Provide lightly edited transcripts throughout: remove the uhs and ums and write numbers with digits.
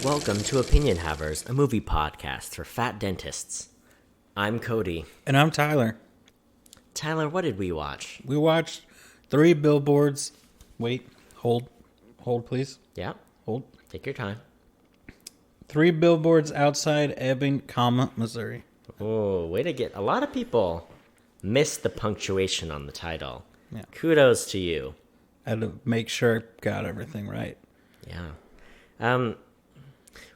Welcome to Opinion Havers, a movie podcast for fat dentists. I'm Cody. And I'm Tyler. Tyler, what did we watch? We watched 3 Billboards. Wait, hold, please. Yeah, Hold. take your time. 3 Billboards outside Ebbing, Missouri. Oh, way to get... A lot of people missed the punctuation on the title. Yeah. Kudos to you. I had to make sure I got everything right. Yeah.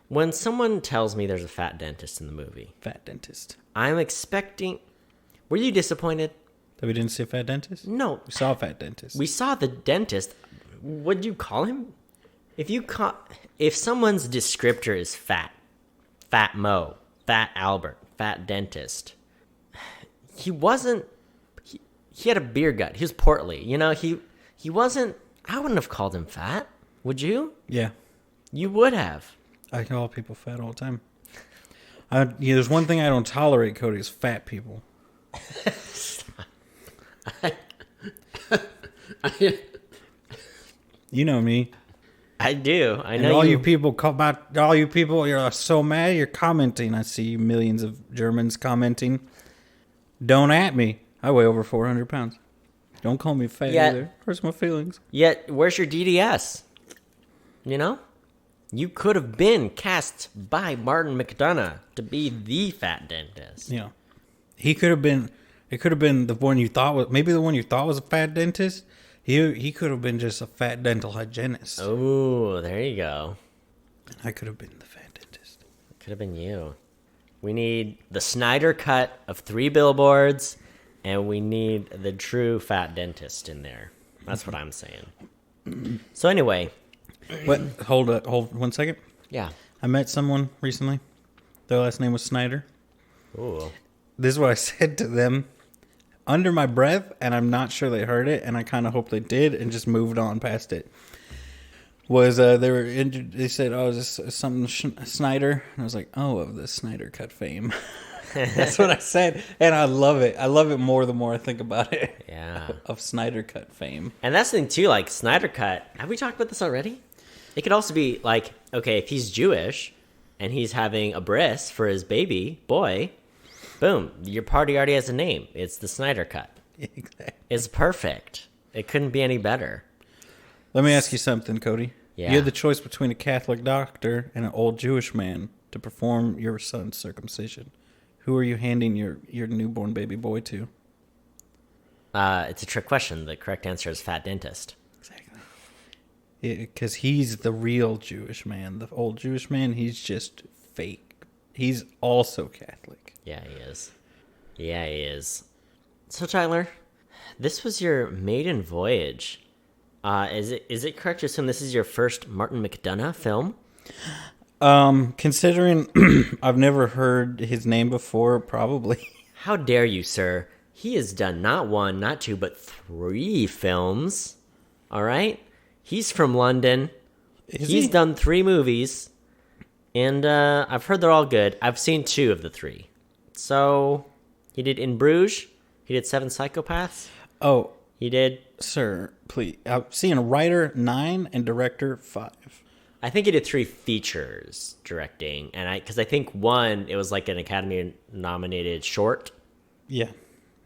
When someone tells me there's a fat dentist in the movie, Fat dentist. I'm expecting... Were you disappointed? That we didn't see a fat dentist? No. We saw a fat dentist. We saw the dentist. What'd you call him? If someone's descriptor is fat Mo, fat Albert, fat dentist, he wasn't... He had a beer gut. He was portly. You know, he wasn't... I wouldn't have called him fat. Would you? Yeah. You would have. I call people fat all the time. There's one thing I don't tolerate, Cody, is fat people. You know me. I do. I know. And all you people, you're so mad. You're commenting. I see millions of Germans commenting. Don't at me. I weigh over 400 pounds. Don't call me fat either. Hurts my feelings. Yet, where's your DDS? You know? You could have been cast by Martin McDonough to be the fat dentist. Yeah. He could have been... It could have been the one you thought was... Maybe the one you thought was a fat dentist. He could have been just a fat dental hygienist. Oh, there you go. I could have been the fat dentist. Could have been you. We need the Snyder cut of 3 Billboards, and we need the true fat dentist in there. That's what I'm saying. So anyway... What? Hold 1 second. Yeah. I met someone recently. Their last name was Snyder. Ooh. This is what I said to them under my breath, and I'm not sure they heard it, and I kind of hope they did, and just moved on past it. They said, "Oh, is this something Snyder?" And I was like, "Oh, of the Snyder Cut fame." That's what I said, and I love it. I love it more the more I think about it. Yeah. Of Snyder Cut fame. And that's the thing too, like Snyder Cut. Have we talked about this already? It could also be like, okay, if he's Jewish and he's having a bris for his baby boy, boom, your party already has a name. It's the Snyder Cut. Exactly. It's perfect. It couldn't be any better. Let me ask you something, Cody. Yeah. You had the choice between a Catholic doctor and an old Jewish man to perform your son's circumcision. Who are you handing your newborn baby boy to? It's a trick question. The correct answer is fat dentist. Exactly. Because he's the real Jewish man. The old Jewish man, he's just fake. He's also Catholic. Yeah, he is. Yeah, he is. So, Tyler, this was your maiden voyage. Is it correct to assume this is your first Martin McDonough film? Considering I've never heard his name before, probably. How dare you, sir? He has done not 1, not 2, but 3 films. All right? He's from London. He's done 3 movies. And I've heard they're all good. I've seen 2 of the 3. So, he did In Bruges. He did 7 Psychopaths. Oh. He did... Sir, please. I've seen a writer 9 and director 5. I think he did 3 features directing. And because I think 1, it was like an Academy-nominated short. Yeah.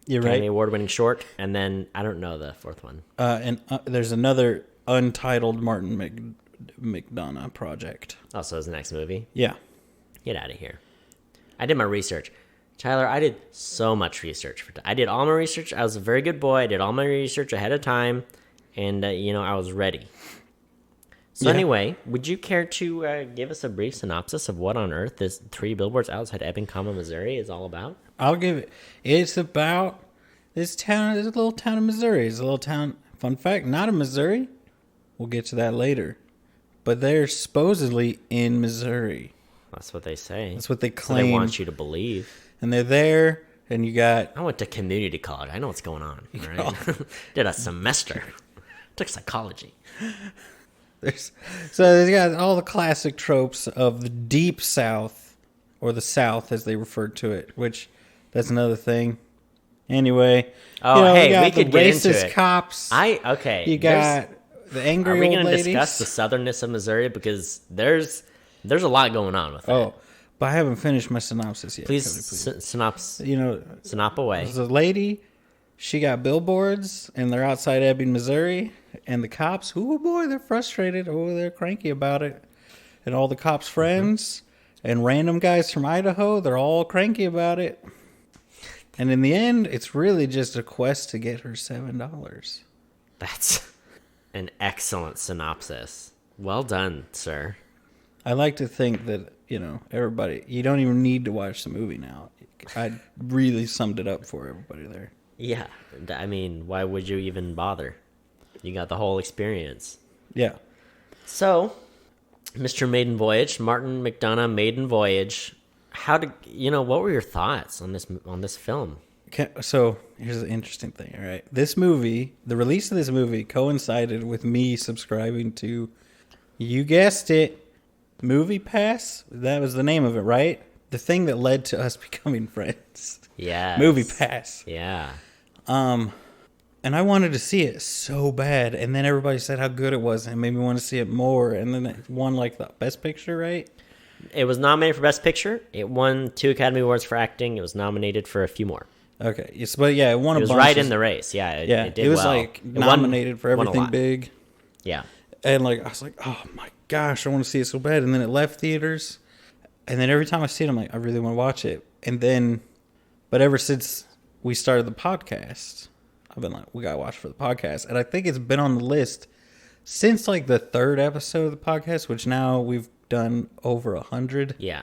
You're Academy right. Award-winning short. And then, I don't know the 4th one. And there's another untitled Martin McDonough project. Oh, so it's the next movie? Yeah. Get out of here. I did my research. Tyler, I did so much research. I did all my research. I was a very good boy. I did all my research ahead of time. And, I was ready. So anyway, would you care to give us a brief synopsis of what on earth this 3 Billboards outside Ebbing, Missouri is all about? I'll give it. It's about this little town of Missouri. It's a little town, fun fact, not in Missouri. We'll get to that later. But they're supposedly in Missouri. That's what they say. That's what they So claim. they want you to believe. And they're there, and you got... I went to community college. I know what's going on. Right? Did a semester. Took psychology. So they got all the classic tropes of the deep South, or the South as they referred to it, which that's another thing. Anyway, we could get into racist it. cops. Okay. You got the angry Are we old going to ladies. discuss the southernness of Missouri? Because there's There's a lot going on with that. Oh, but I haven't finished my synopsis yet. Please, Cody, synopsis. Synop away. There's a lady. She got billboards, and they're outside Ebbing, Missouri. And the cops, oh boy, they're frustrated. Oh, they're cranky about it. And all the cops' friends and random guys from Idaho, they're all cranky about it. And in the end, it's really just a quest to get her $7. That's an excellent synopsis. Well done, sir. I like to think that, everybody, you don't even need to watch the movie now. I really summed it up for everybody there. Yeah. I mean, why would you even bother? You got the whole experience. Yeah. So, Mr. Maiden Voyage, Martin McDonagh, Maiden Voyage. What were your thoughts on this film? Okay, so here's the interesting thing, all right? The release of this movie coincided with me subscribing to, you guessed it, Movie Pass. That was the name of it, right? The thing that led to us becoming friends. Yeah. Movie Pass. Yeah. And I wanted to see it so bad, and then everybody said how good it was, and it made me want to see it more, and then it won, the Best Picture, right? It was nominated for Best Picture. It won 2 Academy Awards for acting. It was nominated for a few more. Okay. Yes, but yeah, it won a bunch. It was right in the race. Yeah, it did it was well. Nominated for everything big. Yeah. And I was like, oh my gosh, I want to see it so bad. And then it left theaters. And then every time I see it, I'm like, I really want to watch it. And then, but ever since we started the podcast, I've been like, we got to watch for the podcast. And I think it's been on the list since the 3rd episode of the podcast, which now we've done over 100. Yeah.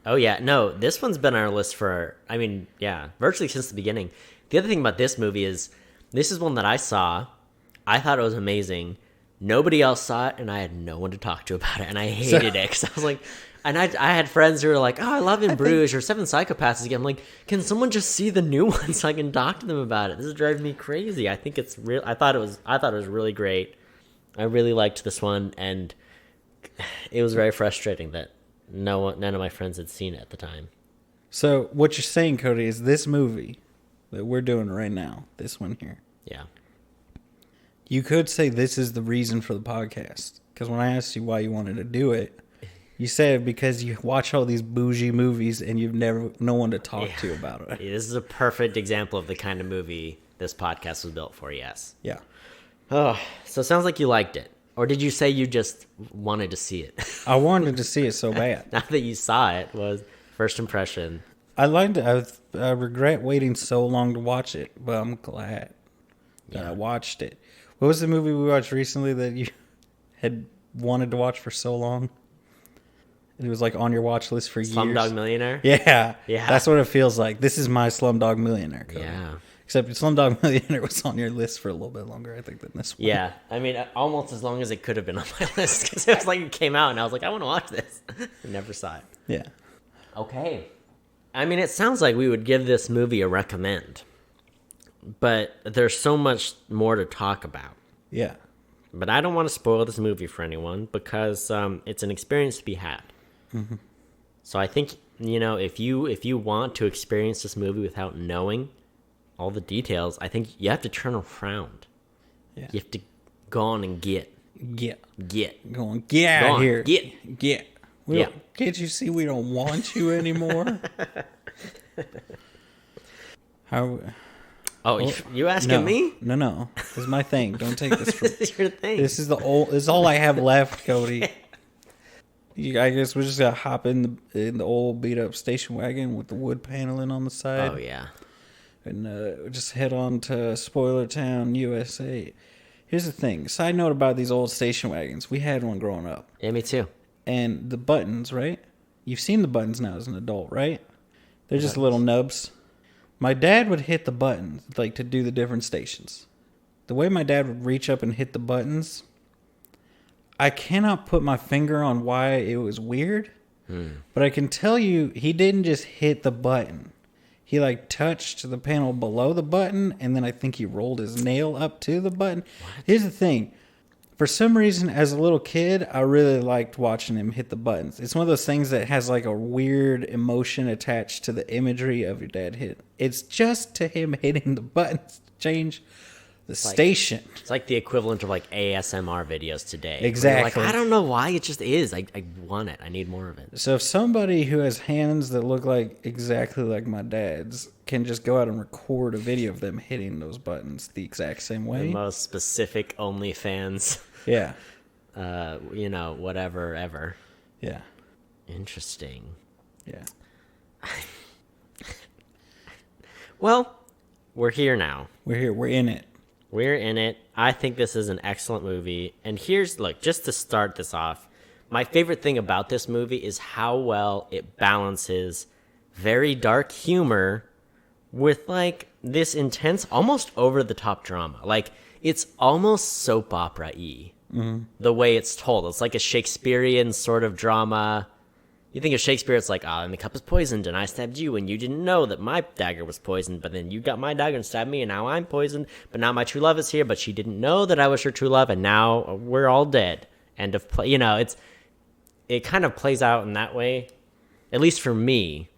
Oh, yeah. No, this one's been on our list virtually since the beginning. The other thing about this movie is this is one that I saw. I thought it was amazing. Nobody else saw it, and I had no one to talk to about it, and I hated it because I was like, and I had friends who were like, oh, I love In Bruges or Seven Psychopaths again. I'm like, can someone just see the new one so I can talk to them about it? This is driving me crazy. I think it's real. I thought it was really great. I really liked this one, and it was very frustrating that none of my friends had seen it at the time. So what you're saying, Cody, is this movie that we're doing right now, this one here. Yeah. You could say this is the reason for the podcast. Because when I asked you why you wanted to do it, you said because you watch all these bougie movies and you've no one to talk to about it. Yeah, this is a perfect example of the kind of movie this podcast was built for, yes. Yeah. Oh, so it sounds like you liked it. Or did you say you just wanted to see it? I wanted to see it so bad. Now that you saw it, was first impression. I liked it. I regret waiting so long to watch it, but I'm glad that I watched it. What was the movie we watched recently that you had wanted to watch for so long? It was on your watch list for years. Slumdog Millionaire? Yeah. That's what it feels like. This is my Slumdog Millionaire code. Yeah. Except Slumdog Millionaire was on your list for a little bit longer, I think, than this one. Yeah. I mean, almost as long as it could have been on my list because it was it came out and I was like, I want to watch this. I never saw it. Yeah. Okay. I mean, it sounds like we would give this movie a recommend. But there's so much more to talk about. Yeah. But I don't want to spoil this movie for anyone because it's an experience to be had. Mm-hmm. So I think, if you want to experience this movie without knowing all the details, I think you have to turn around. Yeah. You have to go on and get. Go on, get out of here. Get. Can't you see we don't want you anymore? How... Oh, you asking me? No. This is my thing. Don't take this from... This is your thing. This is all I have left, Cody. I guess we're just gonna hop in the old beat up station wagon with the wood paneling on the side. Oh yeah. And just head on to Spoiler Town, USA. Here's the thing. Side note about these old station wagons. We had one growing up. Yeah, me too. And the buttons, right? You've seen the buttons now as an adult, right? They're just little nubs. My dad would hit the buttons, to do the different stations. The way my dad would reach up and hit the buttons, I cannot put my finger on why it was weird. But I can tell you, he didn't just hit the button. He touched the panel below the button, and then I think he rolled his nail up to the button. What? Here's the thing. For some reason, as a little kid, I really liked watching him hit the buttons. It's one of those things that has a weird emotion attached to the imagery of your dad hit. It's just to him hitting the buttons to change the station. It's like the equivalent of like ASMR videos today. Exactly. Like, I don't know why, it just is. I want it. I need more of it. So if somebody who has hands that look like exactly like my dad's can just go out and record a video of them hitting those buttons the exact same way. The most specific OnlyFans. Yeah. Whatever, ever. Yeah. Interesting. Yeah. Well, we're here now. We're here. We're in it. We're in it. I think this is an excellent movie. And look, just to start this off, my favorite thing about this movie is how well it balances very dark humor with like this intense, almost over the top drama. Like, it's almost soap opera-y. Mm-hmm. The way it's told. It's like a Shakespearean sort of drama. You think of Shakespeare, it's like, and the cup is poisoned, and I stabbed you, and you didn't know that my dagger was poisoned, but then you got my dagger and stabbed me, and now I'm poisoned, but now my true love is here, but she didn't know that I was her true love, and now we're all dead. End of play. It kind of plays out in that way, at least for me,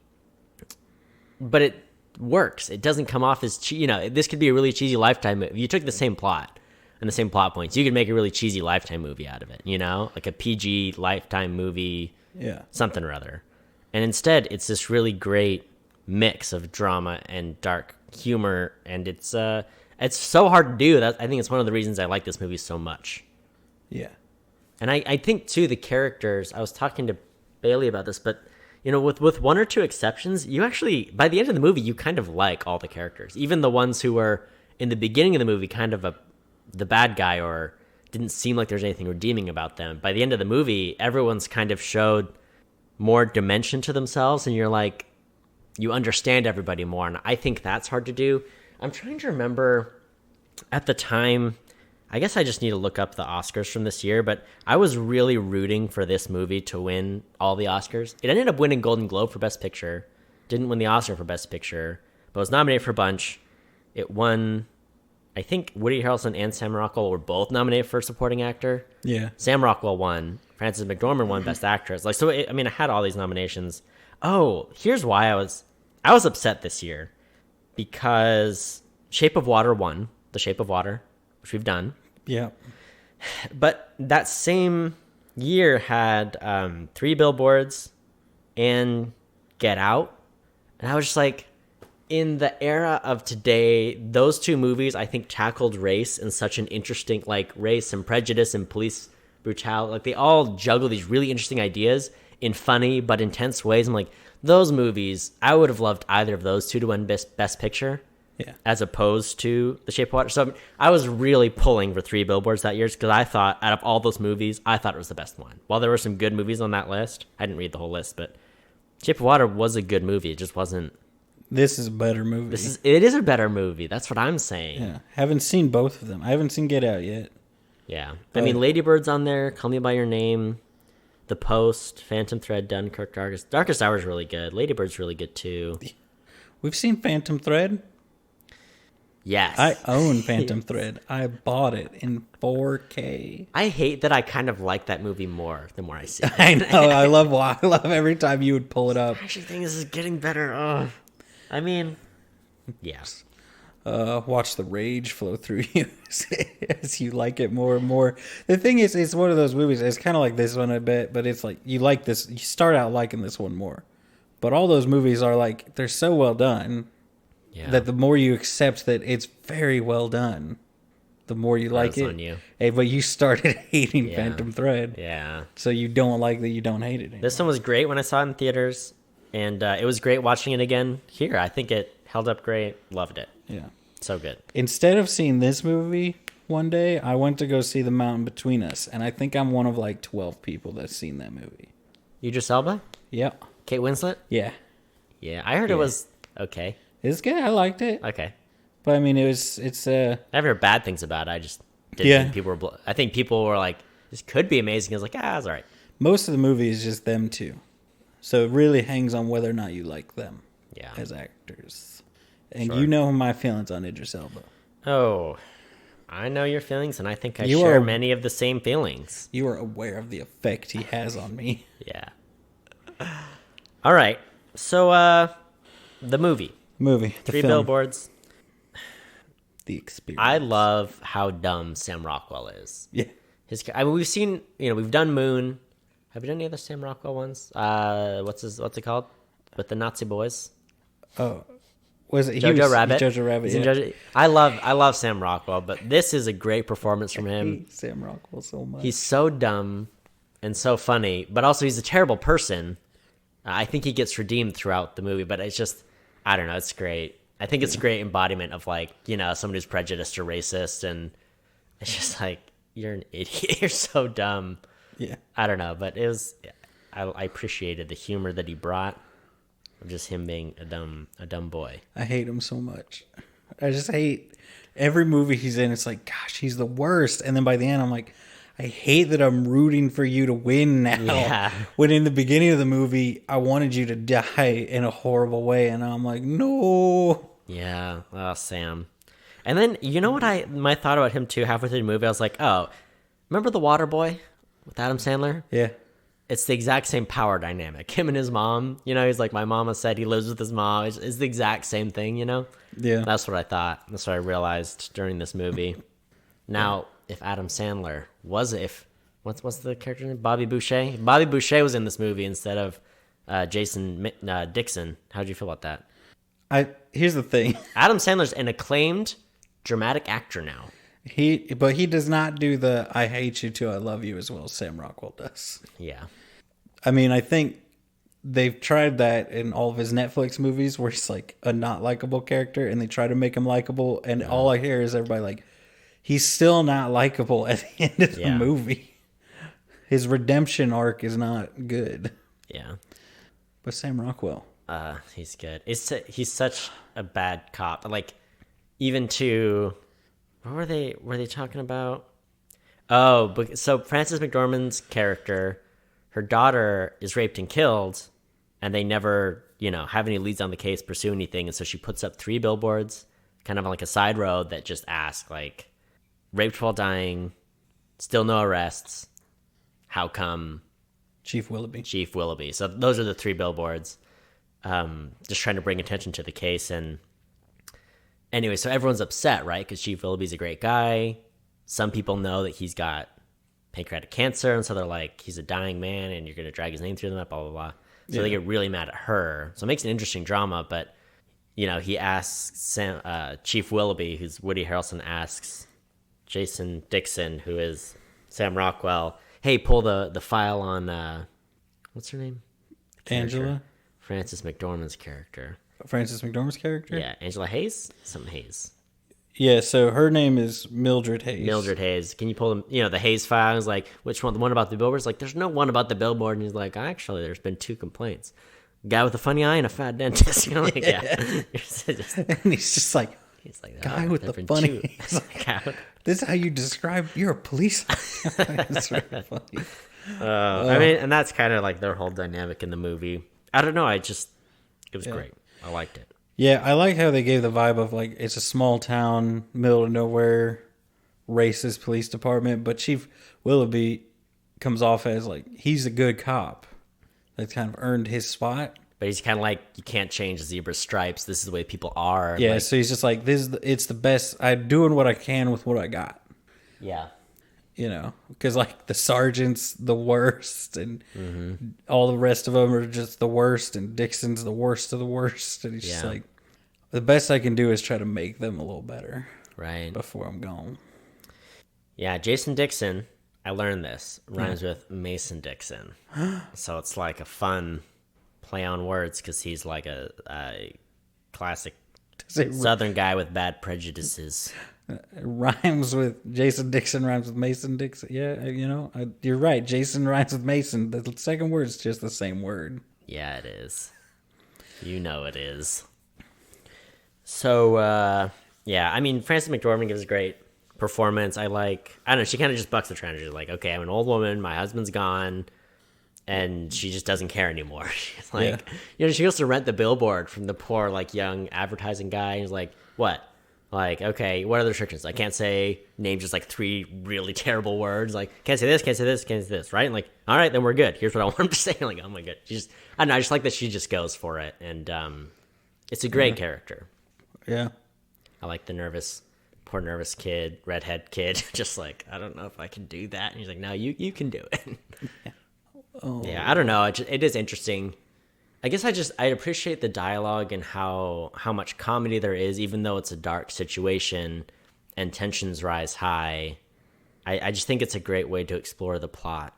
but it works. It doesn't come off as, this could be a really cheesy Lifetime movie. If you took the same plot and the same plot points, you could make a really cheesy Lifetime movie out of it, like a PG Lifetime movie. Yeah. Something or other. And instead, it's this really great mix of drama and dark humor, and it's so hard to do. I think it's one of the reasons I like this movie so much. Yeah. And I think, too, the characters, I was talking to Bailey about this, but, with one or two exceptions, you actually, by the end of the movie, you kind of like all the characters. Even the ones who were, in the beginning of the movie, kind of the bad guy or didn't seem like there's anything redeeming about them. By the end of the movie, everyone's kind of showed more dimension to themselves, and you're like, you understand everybody more, and I think that's hard to do. I'm trying to remember at the time, I guess I just need to look up the Oscars from this year, but I was really rooting for this movie to win all the Oscars. It ended up winning Golden Globe for Best Picture, didn't win the Oscar for Best Picture, but was nominated for a bunch. It won, I think Woody Harrelson and Sam Rockwell were both nominated for supporting actor. Yeah. Sam Rockwell won. Frances McDormand won Best Actress. I had all these nominations. Oh, here's why I was upset this year. Because Shape of Water won. The Shape of Water, which we've done. Yeah. But that same year had 3 Billboards and Get Out. And I was just like, in the era of today, those 2 movies, I think, tackled race in such an interesting, like, race and prejudice and police brutality. Like, they all juggle these really interesting ideas in funny but intense ways. I'm like, those movies, I would have loved either of those 2 to win Best Picture. Yeah. As opposed to The Shape of Water. So I was really pulling for 3 Billboards that year because I thought, out of all those movies, I thought it was the best one. While there were some good movies on that list, I didn't read the whole list, but Shape of Water was a good movie. It just wasn't. This is a better movie. It is a better movie. That's what I'm saying. Yeah. Haven't seen both of them. I haven't seen Get Out yet. Yeah. But, Lady Bird's on there. Call Me By Your Name. The Post. Phantom Thread. Dunkirk. Darkest Hour is really good. Lady Bird's really good, too. We've seen Phantom Thread. Yes. I own Phantom Thread. I bought it in 4K. I hate that I kind of like that movie more the more I see it. I know. I love every time you would pull it up. I actually think this is getting better. Yes. Watch the rage flow through you as you like it more and more. The thing is, it's one of those movies. It's kind of like this one a bit, but it's like you like this. You start out liking this one more, but all those movies are like they're so well done. Yeah. That the more you accept that it's very well done, the more you like it. On you. Hey, but you started hating Phantom Thread. Yeah. So you don't like that you don't hate it anymore. This one was great when I saw it in theaters, and it was great watching it again here. I think it held up great. Loved it. Yeah. So good. Instead of seeing this movie one day, I went to go see The Mountain Between Us, and I think I'm one of like 12 people that's seen that movie. Idris Elba? Yeah. Kate Winslet? Yeah. Yeah, I heard it was okay. It's good. I liked it. Okay. But I mean, it's I've heard bad things about it. I just didn't think people were. I think people were like, "This could be amazing." I was like, it's all right." Most of the movie is just them two, so it really hangs on whether or not you like them. Yeah. As actors, and you know my feelings on Idris Elba. Oh, I know your feelings, and I think I share many of the same feelings. You are aware of the effect he has on me. Yeah. All right. So, the movie. 3 Billboards. the experience. I love how dumb Sam Rockwell is. Yeah. We've seen, we've done Moon. Have we done any other Sam Rockwell ones? What's it called? With the Nazi boys? Oh, was it Jojo Rabbit? Jojo Rabbit. Yeah. I love Sam Rockwell, but this is a great performance from him. I hate Sam Rockwell so much. He's so dumb and so funny, but also he's a terrible person. I think he gets redeemed throughout the movie, but it's just, I don't know, it's great. I think it's a great embodiment of someone who's prejudiced or racist, and it's just like, you're an idiot. You're so dumb. Yeah. I don't know, but I appreciated the humor that he brought of just him being a dumb boy. I hate him so much. I just hate every movie he's in. It's like, gosh, he's the worst. And then by the end, I'm like, I hate that I'm rooting for you to win now. Yeah. When in the beginning of the movie, I wanted you to die in a horrible way. And I'm like, no. Yeah. Oh, Sam. And then, you know what my thought about him too, halfway through the movie, I was like, oh, remember The Water Boy with Adam Sandler? Yeah. It's the exact same power dynamic. Him and his mom, he's like, my mama said he lives with his mom. It's the exact same thing, Yeah. That's what I thought. That's what I realized during this movie. Now, if Adam Sandler what's the character name? Bobby Boucher? If Bobby Boucher was in this movie instead of Jason Dixon, how'd you feel about that? Here's the thing. Adam Sandler's an acclaimed dramatic actor now. But he does not do the I hate you till I love you as well as Sam Rockwell does. Yeah. I mean, I think they've tried that in all of his Netflix movies where he's like a not likable character and they try to make him likable. And all I hear is everybody like, he's still not likable at the end of the movie. His redemption arc is not good. Yeah. But Sam Rockwell. He's good. He's such a bad cop. Like, even to... What were they talking about? Oh, so Frances McDormand's character, her daughter is raped and killed, and they never, have any leads on the case, pursue anything, and so she puts up 3 billboards, kind of on like a side road that just ask, like, raped while dying, still no arrests, how come? Chief Willoughby. So those are the 3 billboards, just trying to bring attention to the case. And anyway, so everyone's upset, right? Because Chief Willoughby's a great guy. Some people know that he's got pancreatic cancer, and so they're like, he's a dying man, and you're going to drag his name through them, blah, blah, blah. So they get really mad at her. So it makes an interesting drama, but, he asks Chief Willoughby, who's Woody Harrelson, asks Jason Dixon, who is Sam Rockwell, hey, pull the file on, what's her name? Angela? Frances McDormand's character. Frances McDormand's character? Yeah, Angela Hayes? Something Hayes. Yeah, so her name is Mildred Hayes. Mildred Hayes. Can you pull them, the Hayes file? He's like, which one? The one about the billboards? Like, there's no one about the billboard. And he's like, actually, there's been 2 complaints. Guy with a funny eye and a fat dentist. Like, yeah. And he's just like, guy with the funny eye. This is how you describe, you're a police. It's really funny. I mean, and that's kind of like their whole dynamic in the movie. I don't know. It was great. I liked it. Yeah, I like how they gave the vibe of like it's a small town, middle of nowhere, racist police department, but Chief Willoughby comes off as like he's a good cop. That's kind of earned his spot. But he's kind of like, you can't change zebra stripes. This is the way people are. Yeah, so he's just like, it's the best. I'm doing what I can with what I got. Yeah. Because like the sergeant's the worst, and all the rest of them are just the worst, and Dixon's the worst of the worst, and he's just like, the best I can do is try to make them a little better, right? Before I'm gone. Yeah, Jason Dixon. I learned this rhymes with Mason Dixon, so it's like a fun play on words because he's like a classic Southern guy with bad prejudices. Rhymes with Jason Dixon, rhymes with Mason Dixon. Yeah, you're right. Jason rhymes with Mason. The second word is just the same word. Yeah, it is. It is. So, I mean, Frances McDormand gives a great performance. I don't know, she kind of just bucks the trend. She's like, okay, I'm an old woman, my husband's gone, and she just doesn't care anymore. She's like, she goes to rent the billboard from the poor, like, young advertising guy, and he's like, what? Like, okay, what are the restrictions? I can't say name just like 3 really terrible words. Like, can't say this, can't say this, can't say this, right? And like, all right, then we're good. Here's what I want him to say. Like, oh my god, I don't know. I just like that she just goes for it, and it's a great character. Yeah, I like the nervous poor nervous kid, redhead kid, just like, I don't know if I can do that. And he's like, no, you can do it. Yeah, I don't know. It is interesting. I guess I appreciate the dialogue and how much comedy there is, even though it's a dark situation and tensions rise high. I just think it's a great way to explore the plot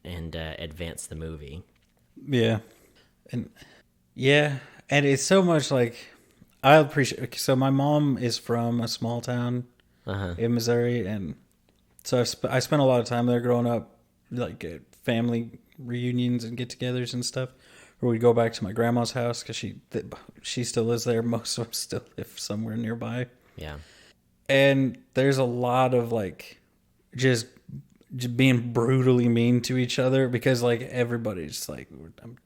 and advance the movie. Yeah. And it's so much like, I appreciate. So my mom is from a small town in Missouri, and so I spent a lot of time there growing up, like at family reunions and get-togethers and stuff. Or we'd go back to my grandma's house because she still lives there. Most of them still live somewhere nearby. Yeah, and there's a lot of like just being brutally mean to each other because like everybody's like, I'm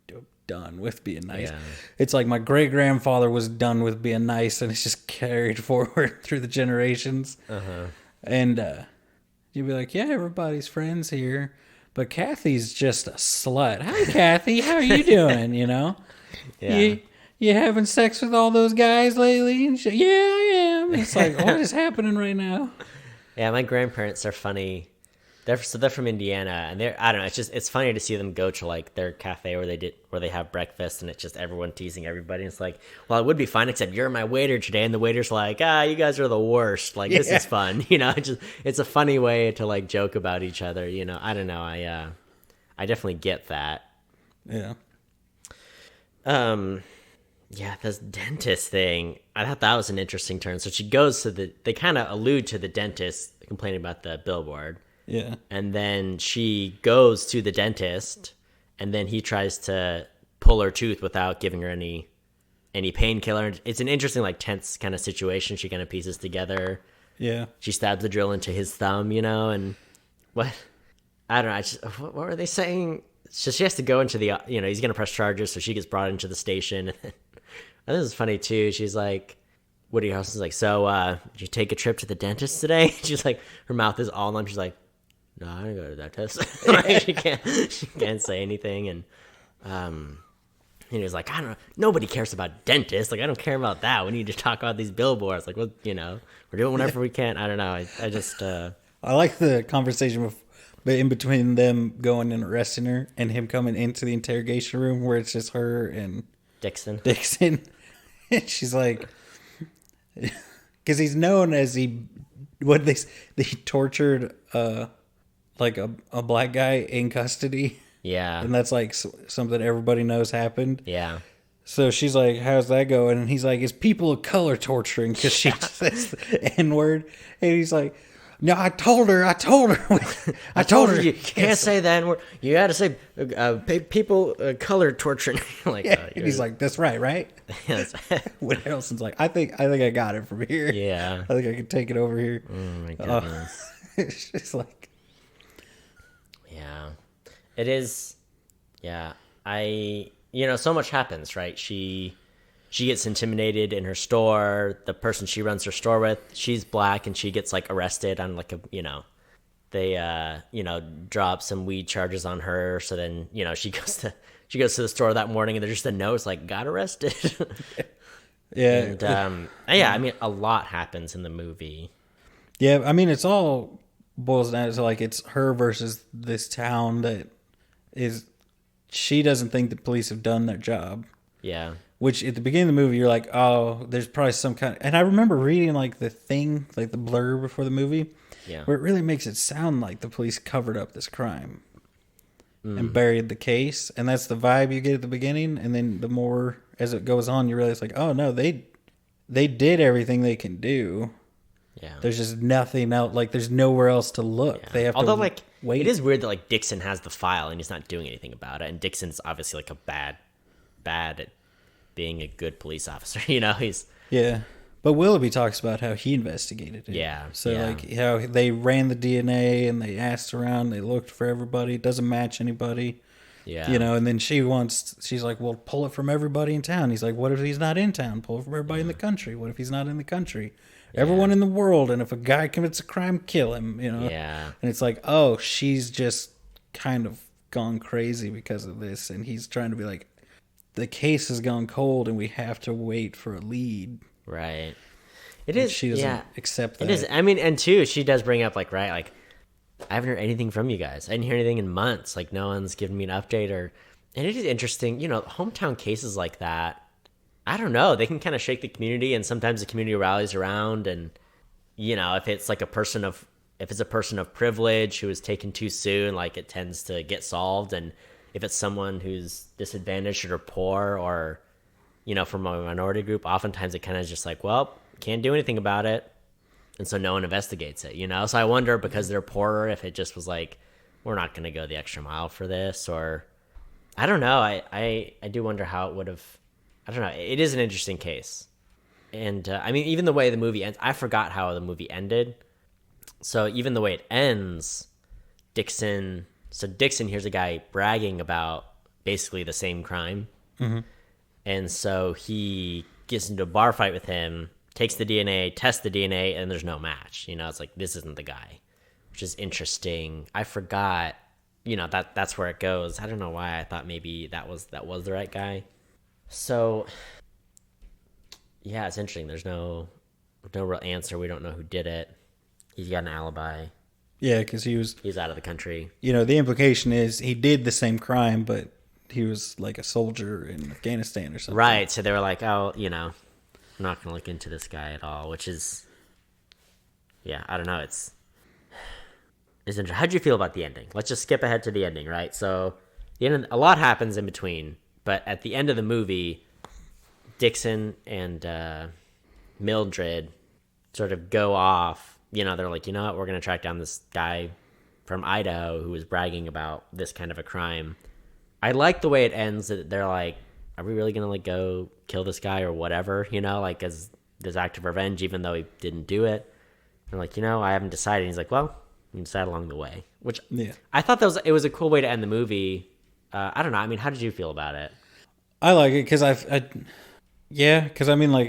done with being nice. Yeah. It's like my great grandfather was done with being nice, and it's just carried forward through the generations. And you'd be like, yeah, everybody's friends here, but Kathy's just a slut. Hi, Kathy, how are you doing? You know, you having sex with all those guys lately? And yeah, I am. It's like, what is happening right now? Yeah, my grandparents are funny. They're from Indiana, and I don't know. It's funny to see them go to like their cafe where they have breakfast, and it's just everyone teasing everybody. And it's like, well, it would be fun, except you're my waiter today, and the waiter's like, you guys are the worst. Like this is fun, you know. It's a funny way to like joke about each other, you know. I don't know. I definitely get that. Yeah. Yeah, this dentist thing. I thought that was an interesting turn. So she goes to they kind of allude to the dentist complaining about the billboard. Yeah. And then she goes to the dentist, and then he tries to pull her tooth without giving her any painkiller. It's an interesting, like, tense kind of situation. She kind of pieces together. Yeah. She stabs the drill into his thumb, you know, and what? I don't know. What were they saying? So she has to go into the, you know, he's going to press charges, so she gets brought into the station. And this is funny, too. She's like, Woody Harrelson's like, so, did you take a trip to the dentist today? She's like, her mouth is all numb. She's like, no, I didn't go to that test. Like, she can't say anything. And he was like, I don't know. Nobody cares about dentists. Like, I don't care about that. We need to talk about these billboards. Like, well, you know, we're doing whatever we can. I don't know. I just. I like the conversation in between them going and arresting her and him coming into the interrogation room where it's just her and Dixon. And she's like, because he's known as he tortured like a black guy in custody. Yeah. And that's like something everybody knows happened. Yeah. So she's like, how's that going? And he's like, it's people of color torturing, because she says the N-word. And he's like, no, I told her. I told her you can't say that N-word. You got to say people color torturing. Like, and he's like, that's right? Woody Harrelson's like, I think I got it from here. Yeah. I think I can take it over here. Oh my goodness. It's just like, yeah, it is. Yeah, so much happens, right? She gets intimidated in her store. The person she runs her store with, she's black, and she gets like arrested on like they drop some weed charges on her. So then, she goes to the store that morning, and there's just a note, it's like, got arrested. Yeah. And I mean, a lot happens in the movie. Yeah, I mean, it's all boils down to like, it's her versus this town that is, she doesn't think the police have done their job. Yeah. Which at the beginning of the movie, you're like, oh, there's probably some kind of, and I remember reading like the thing, like the blurb before the movie, where it really makes it sound like the police covered up this crime and buried the case. And that's the vibe you get at the beginning. And then the more as it goes on, you realize like, oh no, they did everything they can do. Yeah. There's just nothing else. Like, there's nowhere else to look. Yeah. They have Although, to wait. It is weird that like Dixon has the file and he's not doing anything about it. And Dixon's obviously like a bad at being a good police officer. He's But Willoughby talks about how he investigated it. Yeah. So like how they ran the DNA and they asked around, they looked for everybody. It doesn't match anybody. Yeah. And then she's like, well, pull it from everybody in town. He's like, what if he's not in town? Pull it from everybody in the country. What if he's not in the country? Everyone in the world, and if a guy commits a crime, kill him, Yeah. And it's like, oh, she's just kind of gone crazy because of this, and he's trying to be like, the case has gone cold, and we have to wait for a lead. Right. It And is. she doesn't Yeah, accept it that. is. I mean, and two, she does bring up like, right, like I haven't heard anything from you guys. I didn't hear anything in months. Like no one's given me an update or. And it is interesting, hometown cases like that. I don't know. They can kind of shake the community, and sometimes the community rallies around. And if it's like if it's a person of privilege who is taken too soon, like it tends to get solved. And if it's someone who's disadvantaged or poor, or from a minority group, oftentimes it kind of just like, well, can't do anything about it, and so no one investigates it. So I wonder, because they're poorer, if it just was like, we're not going to go the extra mile for this, or. I don't know. I do wonder how it would have. I don't know. It is an interesting case. And I mean, even the way the movie ends, I forgot how the movie ended. So even the way it ends, Dixon hears a guy bragging about basically the same crime. Mm-hmm. And so he gets into a bar fight with him, takes the DNA, tests the DNA, and there's no match. It's like, this isn't the guy, which is interesting. I forgot. That's where it goes. I don't know why I thought maybe that was the right guy. So yeah, it's interesting. There's no real answer. We don't know who did it. He's got an alibi. Yeah, because he's out of the country. The implication is he did the same crime, but he was like a soldier in Afghanistan or something. Right. So they were like, oh, I'm not going to look into this guy at all, which is, yeah, I don't know. It's interesting. How'd you feel about the ending? Let's just skip ahead to the ending, right? So a lot happens in between, but at the end of the movie, Dixon and Mildred sort of go off. They're like, you know what? We're going to track down this guy from Idaho who was bragging about this kind of a crime. I like the way it ends. That they're like, are we really going to like go kill this guy or whatever? Like as this act of revenge, even though he didn't do it. They're like, I haven't decided. And he's like, well, you can decide along the way. Which I thought it was a cool way to end the movie. I don't know. I mean, how did you feel about it? I like it because because I mean, like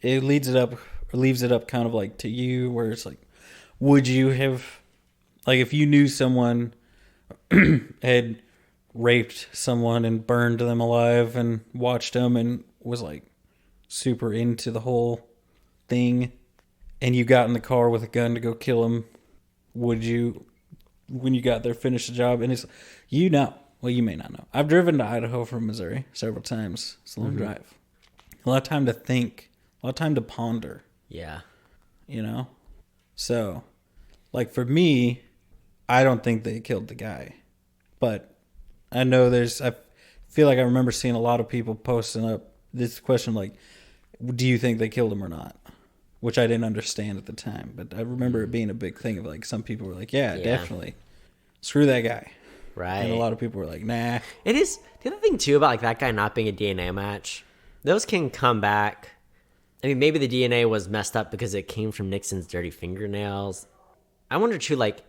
it leaves it up kind of like to you, where it's like, would you have, like, if you knew someone had raped someone and burned them alive and watched them and was like super into the whole thing, and you got in the car with a gun to go kill him, would you, when you got there, finish the job? And it's, well, you may not know. I've driven to Idaho from Missouri several times. It's a long drive. A lot of time to think. A lot of time to ponder. Yeah. So, like, for me, I don't think they killed the guy. But I know I feel like I remember seeing a lot of people posting up this question, like, do you think they killed him or not? Which I didn't understand at the time. But I remember it being a big thing of, like, some people were like, yeah. Definitely. Screw that guy. Right. And a lot of people were like, nah. It is. The other thing, too, about like that guy not being a DNA match, those can come back. I mean, maybe the DNA was messed up because it came from Nixon's dirty fingernails. I wonder, too, like,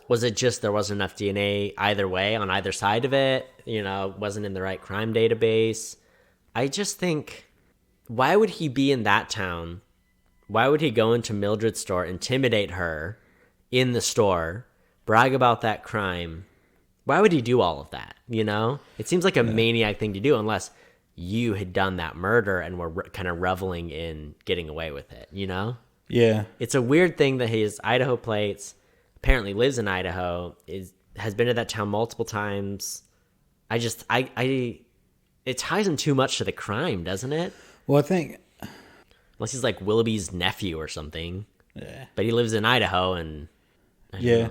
was it just there wasn't enough DNA either way on either side of it? Wasn't in the right crime database. I just think, why would he be in that town? Why would he go into Mildred's store, intimidate her in the store, brag about that crime? Why would he do all of that? It seems like a maniac thing to do, unless you had done that murder and were kind of reveling in getting away with it, Yeah. It's a weird thing that his Idaho plates, apparently lives in Idaho, has been to that town multiple times. It ties him too much to the crime, doesn't it? Well, I think, unless he's like Willoughby's nephew or something. Yeah. But he lives in Idaho, and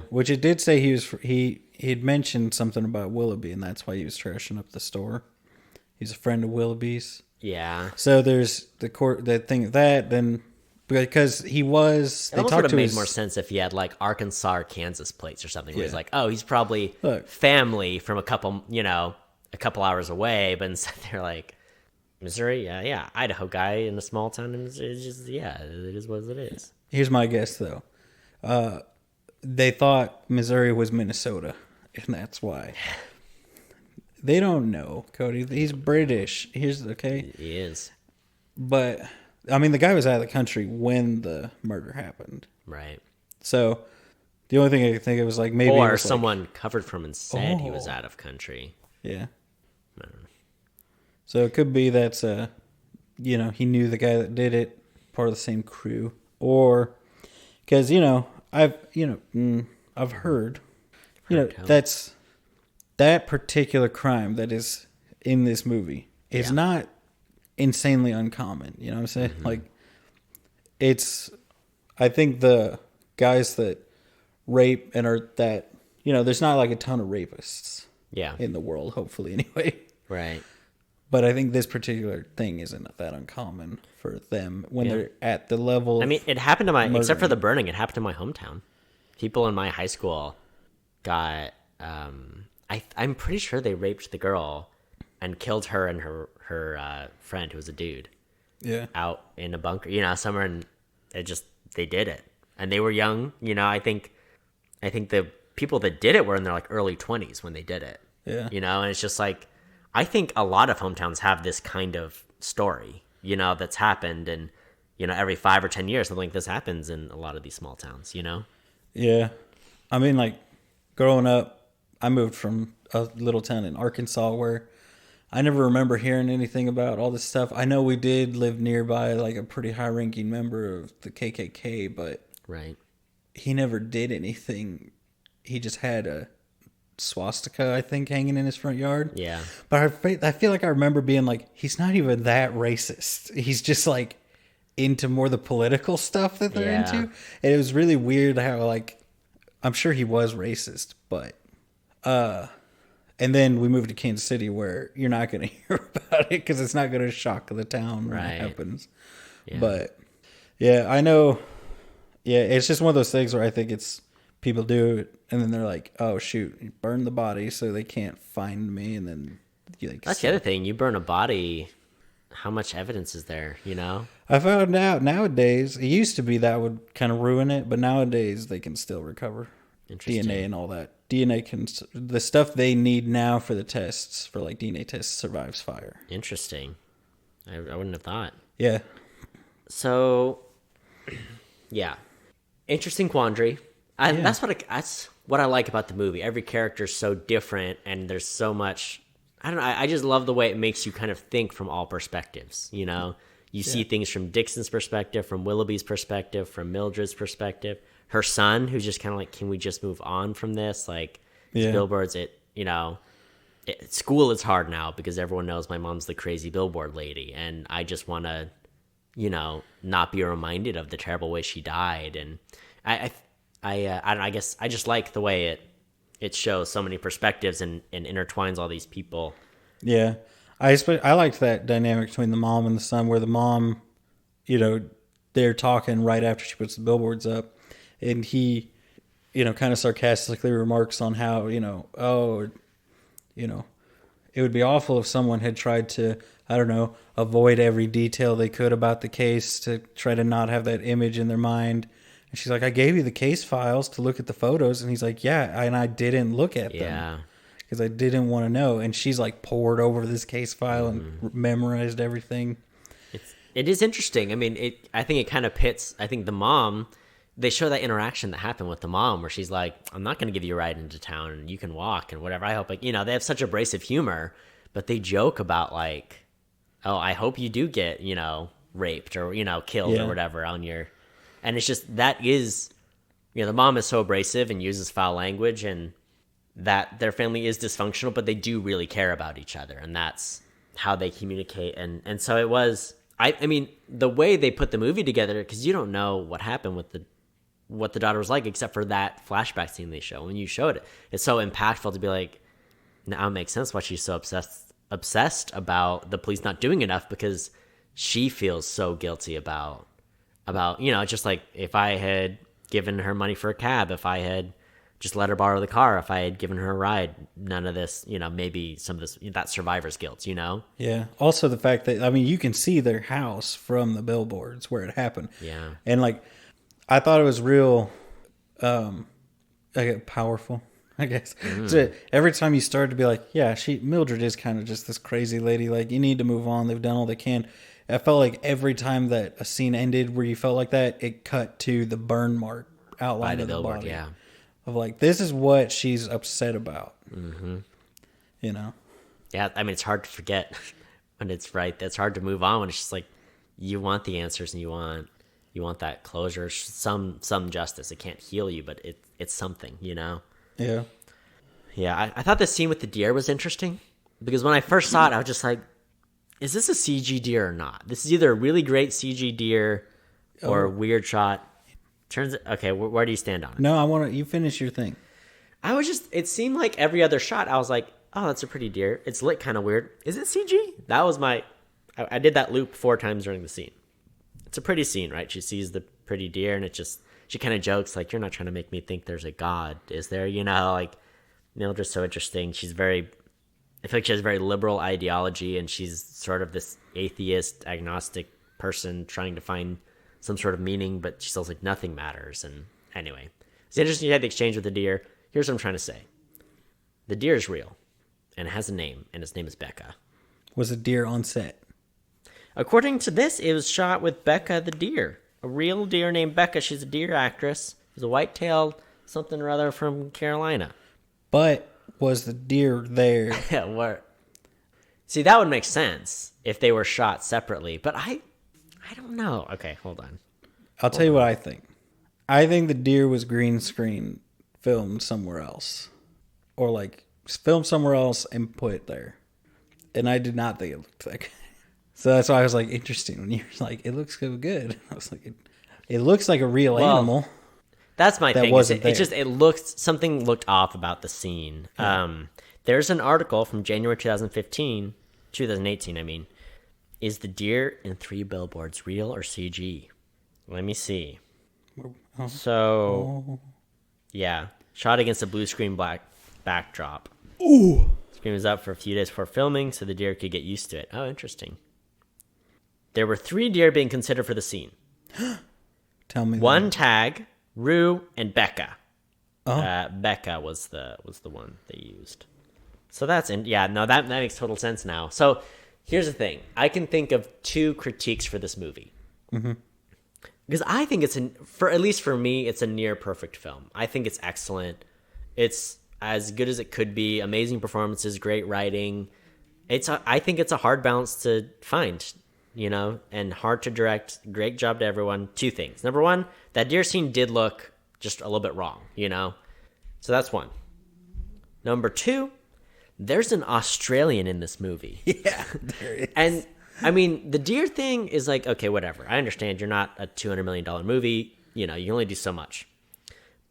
which it did say he'd mentioned something about Willoughby, and that's why he was trashing up the store. He's a friend of Willoughby's. Yeah. So there's the thing of that, then because he was, it almost would have made more sense if he had like Arkansas or Kansas plates or something. Where he's like, oh, he's probably family from a couple hours away, but instead they're like, Missouri, yeah, Idaho guy in a small town. It's just, it is what it is. Here's my guess, though. They thought Missouri was Minnesota, and that's why. They don't know, Cody. He's British. He is. But, I mean, the guy was out of the country when the murder happened. Right. So, the only thing I could think of was like maybe... Or someone covered from and said he was out of country. Yeah. I don't know. So, it could be that's, he knew the guy that did it, part of the same crew, or because I've heard, that's that particular crime that is in this movie is not insanely uncommon. You know what I'm saying? Mm-hmm. Like, I think the guys that rape and are that, there's not like a ton of rapists in the world, hopefully, anyway. Right. But I think this particular thing isn't that uncommon for them when they're at the level. I mean, it happened to except for the burning, it happened to my hometown. People in my high school got, I'm pretty sure they raped the girl and killed her and her friend, who was a dude. Yeah. Out in a bunker, somewhere, and they did it. And they were young, I think the people that did it were in their like early 20s when they did it. Yeah. And it's just like, I think a lot of hometowns have this kind of story, that's happened, and every 5 or 10 years something like this happens in a lot of these small towns, Yeah. I mean, like, growing up, I moved from a little town in Arkansas where I never remember hearing anything about all this stuff. I know we did live nearby like a pretty high-ranking member of the KKK, but he never did anything. He just had a swastika, I think, hanging in his front yard. Yeah. But I feel like I remember being like, he's not even that racist. He's just like into more the political stuff that they're into. And it was really weird how, like, I'm sure he was racist, but and then we moved to Kansas City where you're not going to hear about it because it's not going to shock the town when it happens. Yeah. But yeah, I know. Yeah, it's just one of those things where I think it's people do it and then they're like, oh shoot, burn the body so they can't find me, and then that's the other thing. You burn a body, how much evidence is there? I found out nowadays, it used to be that would kind of ruin it, but nowadays they can still recover DNA and all that. The stuff they need now for the tests, for like DNA tests, survives fire. Interesting. I wouldn't have thought. Yeah. So, yeah, interesting quandary. That's what I like about the movie. Every character is so different, and there's so much. I don't know. I just love the way it makes you kind of think from all perspectives. You see things from Dixon's perspective, from Willoughby's perspective, from Mildred's perspective. Her son, who's just kind of like, can we just move on from this? Like, Billboards, school is hard now because everyone knows my mom's the crazy billboard lady, and I just want to, not be reminded of the terrible way she died. And I guess I just like the way it shows so many perspectives and intertwines all these people. Yeah. I liked that dynamic between the mom and the son, where the mom, they're talking right after she puts the billboards up, and he, kind of sarcastically remarks on how, it would be awful if someone had tried to, I don't know, avoid every detail they could about the case to try to not have that image in their mind. And she's like, I gave you the case files to look at the photos. And he's like, yeah, and I didn't look at them because I didn't want to know. And she's like pored over this case file and memorized everything. It is interesting. I mean, I think it kind of pits, I think the mom, they show that interaction that happened with the mom where she's like, I'm not going to give you a ride into town and you can walk and whatever. I hope, like, they have such abrasive humor, but they joke about like, oh, I hope you do get, raped or, killed or whatever on your, and it's just, that is, the mom is so abrasive and uses foul language, and that their family is dysfunctional, but they do really care about each other, and that's how they communicate. And so it was, I mean, the way they put the movie together, because you don't know what happened with what the daughter was like, except for that flashback scene they show. When you showed it, it's so impactful to be like, now it makes sense why she's so obsessed about the police not doing enough, because she feels so guilty about just like, if I had given her money for a cab, if I had just let her borrow the car, if I had given her a ride, none of this, maybe some of this, that survivor's guilt, Yeah. Also the fact that, I mean, you can see their house from the billboards where it happened. Yeah. And like, I thought it was real, powerful, I guess. So every time you started to be like, yeah, Mildred is kind of just this crazy lady. Like, you need to move on. They've done all they can. I felt like every time that a scene ended where you felt like that, it cut to the burn mark outline of the billboard, body. Yeah. Of like, this is what she's upset about. Mm-hmm. Yeah, I mean, it's hard to forget when it's right. It's hard to move on when it's just like, you want the answers and you want You want that closure, some justice. It can't heal you, but it's something, you know? Yeah. Yeah, I thought the scene with the deer was interesting because when I first saw it, I was just like, is this a CG deer or not? This is either a really great CG deer or a weird shot. Okay, where do you stand on it? No, I want to. You finish your thing. It seemed like every other shot, I was like, oh, that's a pretty deer. It's lit kind of weird. Is it CG? That was I did that loop 4 times during the scene. It's a pretty scene, right? She sees the pretty deer and she kind of jokes like, you're not trying to make me think there's a God, is there? You know, like, Mildred's so interesting. I feel like she has very liberal ideology, and she's sort of this atheist, agnostic person trying to find some sort of meaning, but she's also like, nothing matters. And anyway, it's interesting you had the exchange with the deer. Here's what I'm trying to say. The deer is real, and it has a name, and its name is Becca. Was a deer on set? According to this, it was shot with Becca the deer. A real deer named Becca. She's a deer actress. She's a white-tailed something or other from Carolina. But was the deer there? Yeah, see, that would make sense if they were shot separately, but I don't know. Okay, hold on. I'll tell you what I think. I think the deer was green screen filmed somewhere else. Or like filmed somewhere else and put there. And I did not think it looked like. So that's why I was like, interesting. When you were like, it looks so good. I was like, it looks like a real animal. That's my thing. Something looked off about the scene. Yeah. There's an article from January 2018, I mean. Is the deer in 3 Billboards real or CG? Let me see. Yeah. Shot against a blue screen black backdrop. Ooh. Screen was up for a few days before filming, so the deer could get used to it. Oh, interesting. There were 3 deer being considered for the scene. Tell me. One tag, Rue, and Becca. Oh. Becca was the one they used. So that makes total sense now. So here's the thing. I can think of 2 critiques for this movie. Mm-hmm. Because I think at least for me, it's a near perfect film. I think it's excellent. It's as good as it could be. Amazing performances, great writing. I think it's a hard balance to find, and hard to direct. Great job to everyone. 2 things. Number 1, that deer scene did look just a little bit wrong, So that's 1. Number 2, there's an Australian in this movie. Yeah, there is. And I mean, the deer thing is like, okay, whatever. I understand you're not a $200 million movie. You can only do so much.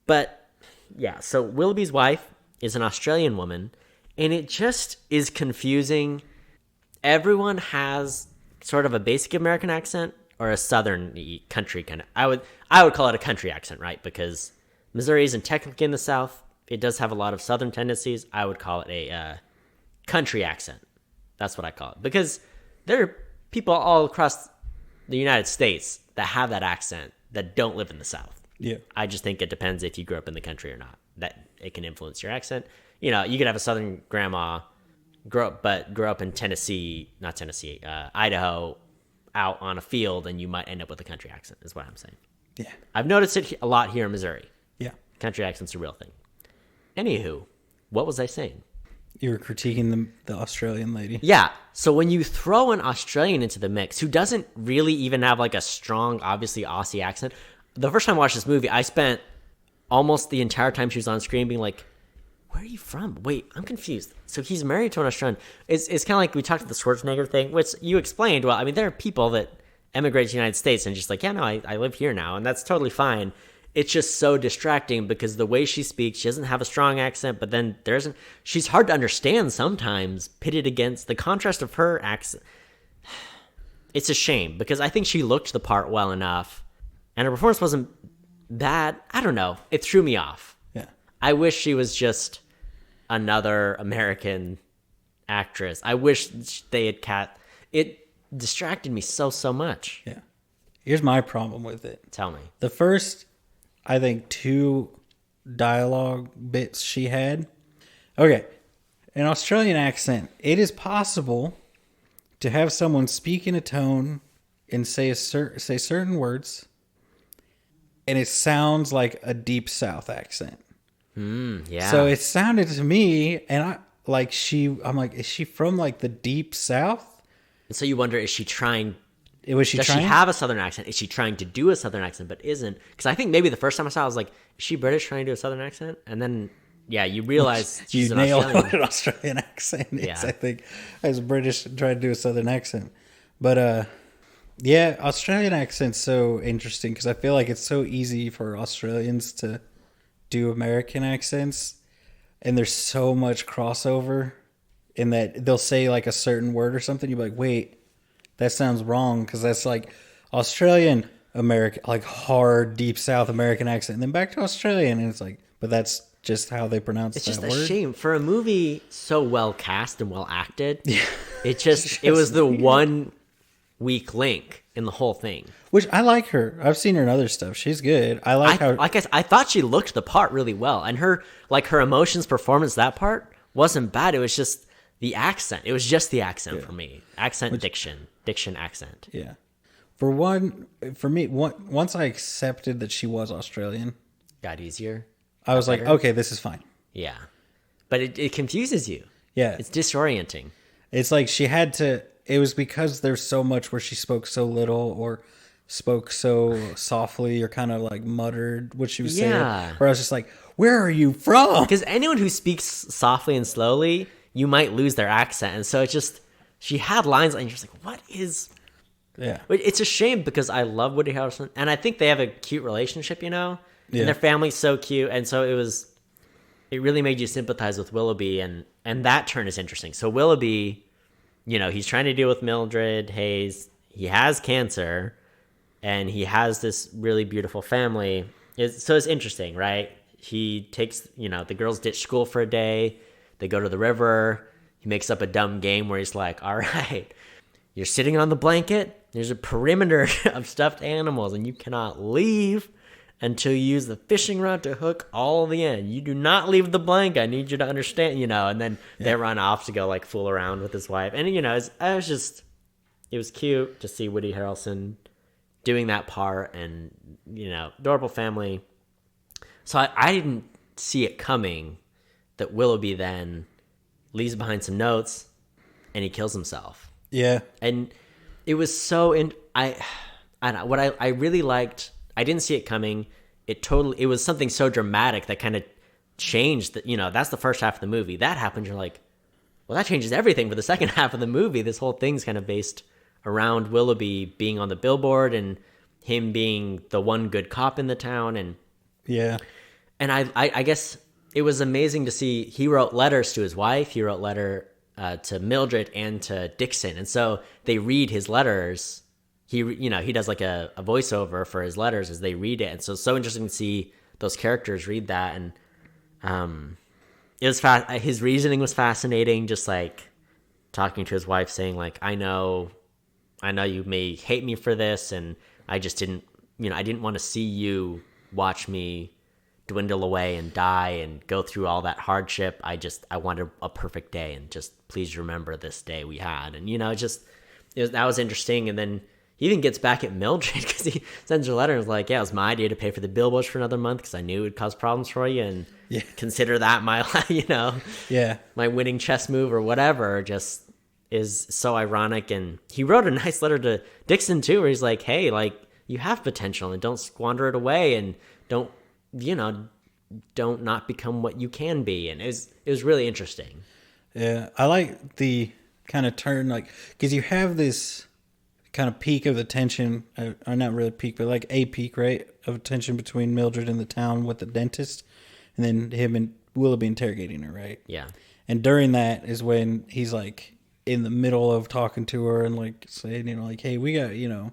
But yeah, so Willoughby's wife is an Australian woman, and it just is confusing. Everyone has sort of a basic American accent or a southern country kind of. I would call it a country accent, right? Because Missouri isn't technically in the South. It does have a lot of southern tendencies. I would call it a country accent. That's what I call it. Because there are people all across the United States that have that accent that don't live in the South. Yeah. I just think it depends if you grew up in the country or not. That it can influence your accent. You could have a southern grandma grow up in Idaho, out on a field, and you might end up with a country accent, is what I'm saying. Yeah. I've noticed it a lot here in Missouri. Yeah. Country accent's a real thing. Anywho, what was I saying? You were critiquing the Australian lady. Yeah. So when you throw an Australian into the mix who doesn't really even have like a strong, obviously Aussie accent. The first time I watched this movie, I spent almost the entire time she was on screen being like, where are you from? Wait, I'm confused. So he's married to an Australian. It's kind of like we talked about the Schwarzenegger thing, which you explained. Well, I mean, there are people that emigrate to the United States and just like, yeah, no, I live here now. And that's totally fine. It's just so distracting because the way she speaks, she doesn't have a strong accent, but then she's hard to understand sometimes, pitted against the contrast of her accent. It's a shame because I think she looked the part well enough and her performance wasn't bad. I don't know. It threw me off. Yeah. I wish she was just another American actress. I wish they had it distracted me so much. Yeah. Here's my problem with it. Tell me. The first, I think, 2 dialogue bits she had. Okay. An Australian accent. It is possible to have someone speak in a tone and say certain words, and it sounds like a deep South accent. Yeah. So it sounded to me, and I'm like, is she from like the deep South? And so you wonder, is she trying Was she Does trying? she have a Southern accent? Is she trying to do a Southern accent but isn't? Because I think maybe the first time I saw it, I was like, is she British trying to do a Southern accent? And then, yeah, you realize she's an nailed Australian. what an Australian accent is, Yeah. I think, as British trying to do a Southern accent. But, yeah, Australian accent's so interesting because I feel like it's so easy for Australians to do American accents, and there's so much crossover in that they'll say like a certain word or something. You'll be like, wait, that sounds wrong because that's like Australian American, like hard, deep South American accent, and then back to Australian, and it's like, but that's just how they pronounce It's that just word. a shame for a movie so well cast and well acted. It was the one weak link in the whole thing. Which I like her. I've seen her in other stuff. She's good. I like how. I thought she looked the part really well, and her emotions performance, that part wasn't bad. It was just the accent. It was just the accent for me. Diction, accent. Yeah. For me, once I accepted that she was Australian, Got easier. I was like, okay, this is fine. Yeah, but it confuses you. Yeah. It's disorienting. It's like she had to. It was because there's so much where she spoke so little or spoke so softly or kind of like muttered what she was saying. Where I was just like, where are you from? Because anyone who speaks softly and slowly, you might lose their accent. And so it's just, she had lines and you're just like, what is... Yeah. But it's a shame because I love Woody Harrelson. And I think they have a cute relationship, you know? Yeah. And their family's so cute. And so it really made you sympathize with Willoughby. And that turn is interesting. So Willoughby, you know, he's trying to deal with Mildred Hayes. He has cancer. And he has this really beautiful family. So it's interesting, right? He takes, you know, the girls ditch school for a day. They go to the river. He makes up a dumb game where he's like, all right, you're sitting on the blanket. There's a perimeter of stuffed animals, and you cannot leave until you use the fishing rod to hook all the end. You do not leave the blanket. I need you to understand, you know. And then they run off to go, like, fool around with his wife. And, you know, it was cute to see Woody Harrelson doing that part, and, you know, adorable family. So I didn't see it coming that Willoughby then leaves behind some notes and he kills himself. Yeah. And it was so I really liked, I didn't see it coming. It was something so dramatic that kind of changed that, you know, that's the first half of the movie. That happened, you're like, well, that changes everything for the second half of the movie. This whole thing's kind of based around Willoughby being on the billboard and him being the one good cop in the town. And yeah. And I guess it was amazing to see. He wrote letters to his wife. He wrote letter to Mildred and to Dixon. And so they read his letters. He does like a voiceover for his letters as they read it. And so it's so interesting to see those characters read that. And it was his reasoning was fascinating. Just like talking to his wife, saying like, I know you may hate me for this, and I just didn't, you know, I didn't want to see you watch me dwindle away and die and go through all that hardship. I wanted a perfect day, and just please remember this day we had. And, you know, that was interesting. And then he even gets back at Mildred because he sends her a letter and is like, yeah, it was my idea to pay for the billboards for another month because I knew it would cause problems for you, and consider that my, you know, my winning chess move or whatever. Just is so ironic. And he wrote a nice letter to Dixon too, where he's like, hey, like, you have potential and don't squander it away, and don't not become what you can be. And it was really interesting. Yeah, I like the kind of turn, like, because you have this kind of peak of the tension, or not really peak, but like a peak, right, of tension between Mildred and the town with the dentist, and then him and Willoughby interrogating her, right? Yeah. And during that is when he's like in the middle of talking to her and like saying, you know, like, hey, we got, you know,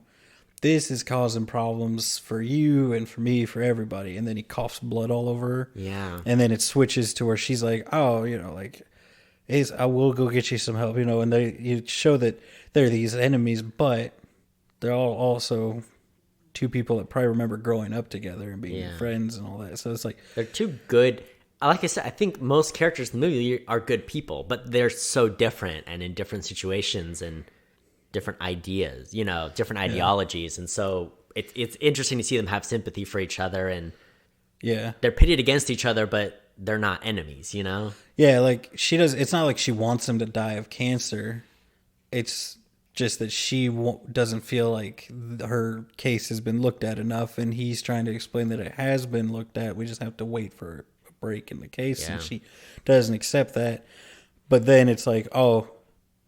this is causing problems for you and for me, for everybody. And then he coughs blood all over her. Yeah. And then it switches to where she's like, oh, you know, like, I will go get you some help, you know. And you show that they're these enemies, but they're all also two people that probably remember growing up together and being friends and all that. So it's like, they're two good. Like I said, I think most characters in the movie are good people, but they're so different and in different situations and different ideas, you know, different ideologies. And so it's interesting to see them have sympathy for each other, and they're pitted against each other, but they're not enemies, you know? Yeah, like it's not like she wants him to die of cancer. It's just that she doesn't feel like her case has been looked at enough, and he's trying to explain that it has been looked at. We just have to wait for a break in the case, and she doesn't accept that. But then it's like, oh,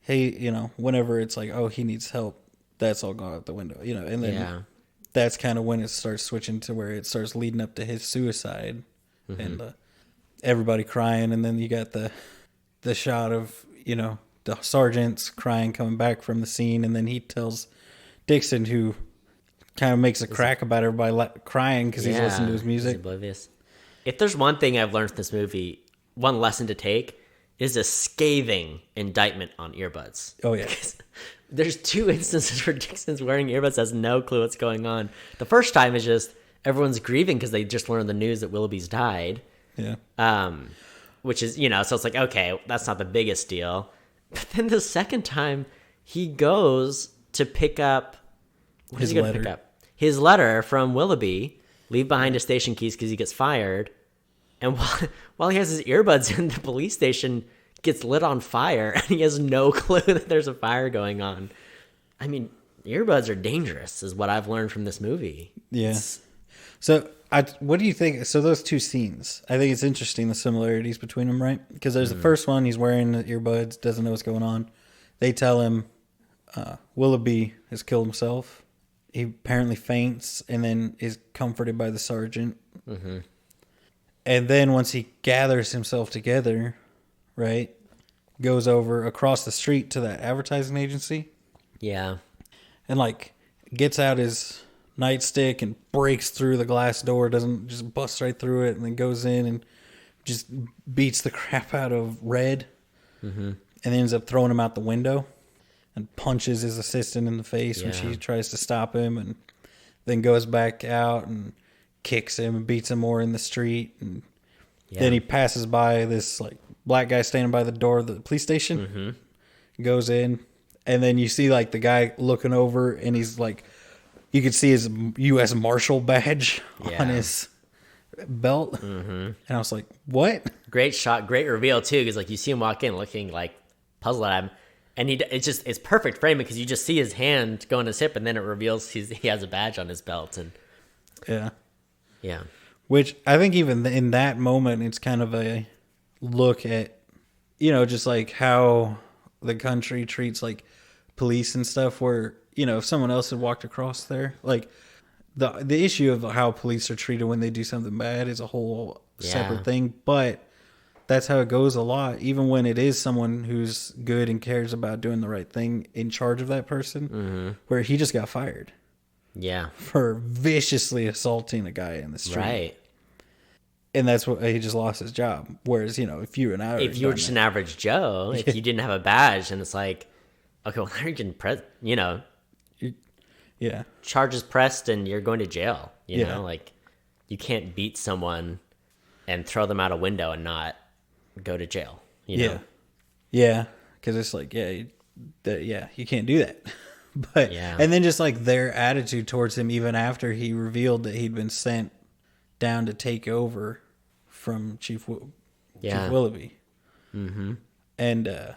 hey, whenever it's like, oh, he needs help, that's all gone out the window, and then that's kind of when it starts switching to where it starts leading up to his suicide, and everybody crying, and then you got the shot of, the sergeants crying coming back from the scene, and then he tells Dixon, who kind of makes a crack about everybody crying because he's listening to his music. He's oblivious. If there's one thing I've learned from this movie, one lesson to take, is a scathing indictment on earbuds. Oh, yeah. There's 2 instances where Dixon's wearing earbuds, has no clue what's going on. The first time is just everyone's grieving because they just learned the news that Willoughby's died. Yeah. Which is, so it's like, okay, that's not the biggest deal. But then the second time, he goes to pick up... What is he going to pick up? His letter from Willoughby, leave behind his station keys because he gets fired. And while he has his earbuds in, the police station gets lit on fire, and he has no clue that there's a fire going on. I mean, earbuds are dangerous, is what I've learned from this movie. Yeah. So, what do you think? So, those 2 scenes, I think it's interesting, the similarities between them, right? Because there's the first one, he's wearing the earbuds, doesn't know what's going on. They tell him Willoughby has killed himself. He apparently faints and then is comforted by the sergeant. Mm-hmm. And then once he gathers himself together, right, goes over across the street to that advertising agency. Yeah. And, gets out his nightstick and breaks through the glass door, doesn't just bust right through it, and then goes in and just beats the crap out of Red. Mm-hmm. And ends up throwing him out the window and punches his assistant in the face when she tries to stop him, and then goes back out and kicks him and beats him more in the street. And then he passes by this black guy standing by the door of the police station, goes in, and then you see the guy looking over, and he's you could see his U.S. Marshal badge on his belt. Mm-hmm. And I was like, what? Great shot, great reveal too, because you see him walk in looking puzzled at him, and it's perfect framing because you just see his hand go on his hip, and then it reveals he has a badge on his belt. And yeah, which I think even in that moment, it's kind of a look at, just how the country treats police and stuff, where, if someone else had walked across there, the issue of how police are treated when they do something bad is a whole separate thing, but that's how it goes a lot, even when it is someone who's good and cares about doing the right thing in charge of that person, where he just got fired. Yeah. For viciously assaulting a guy in the street. Right. And that's what he just lost his job. Whereas, if you were just an average Joe, if you didn't have a badge, and it's okay, well, now you're getting charges pressed and you're going to jail. You know, you can't beat someone and throw them out a window and not go to jail. You know? Yeah. Because it's you can't do that. But and then just their attitude towards him, even after he revealed that he'd been sent down to take over from Chief Willoughby. Mm-hmm. And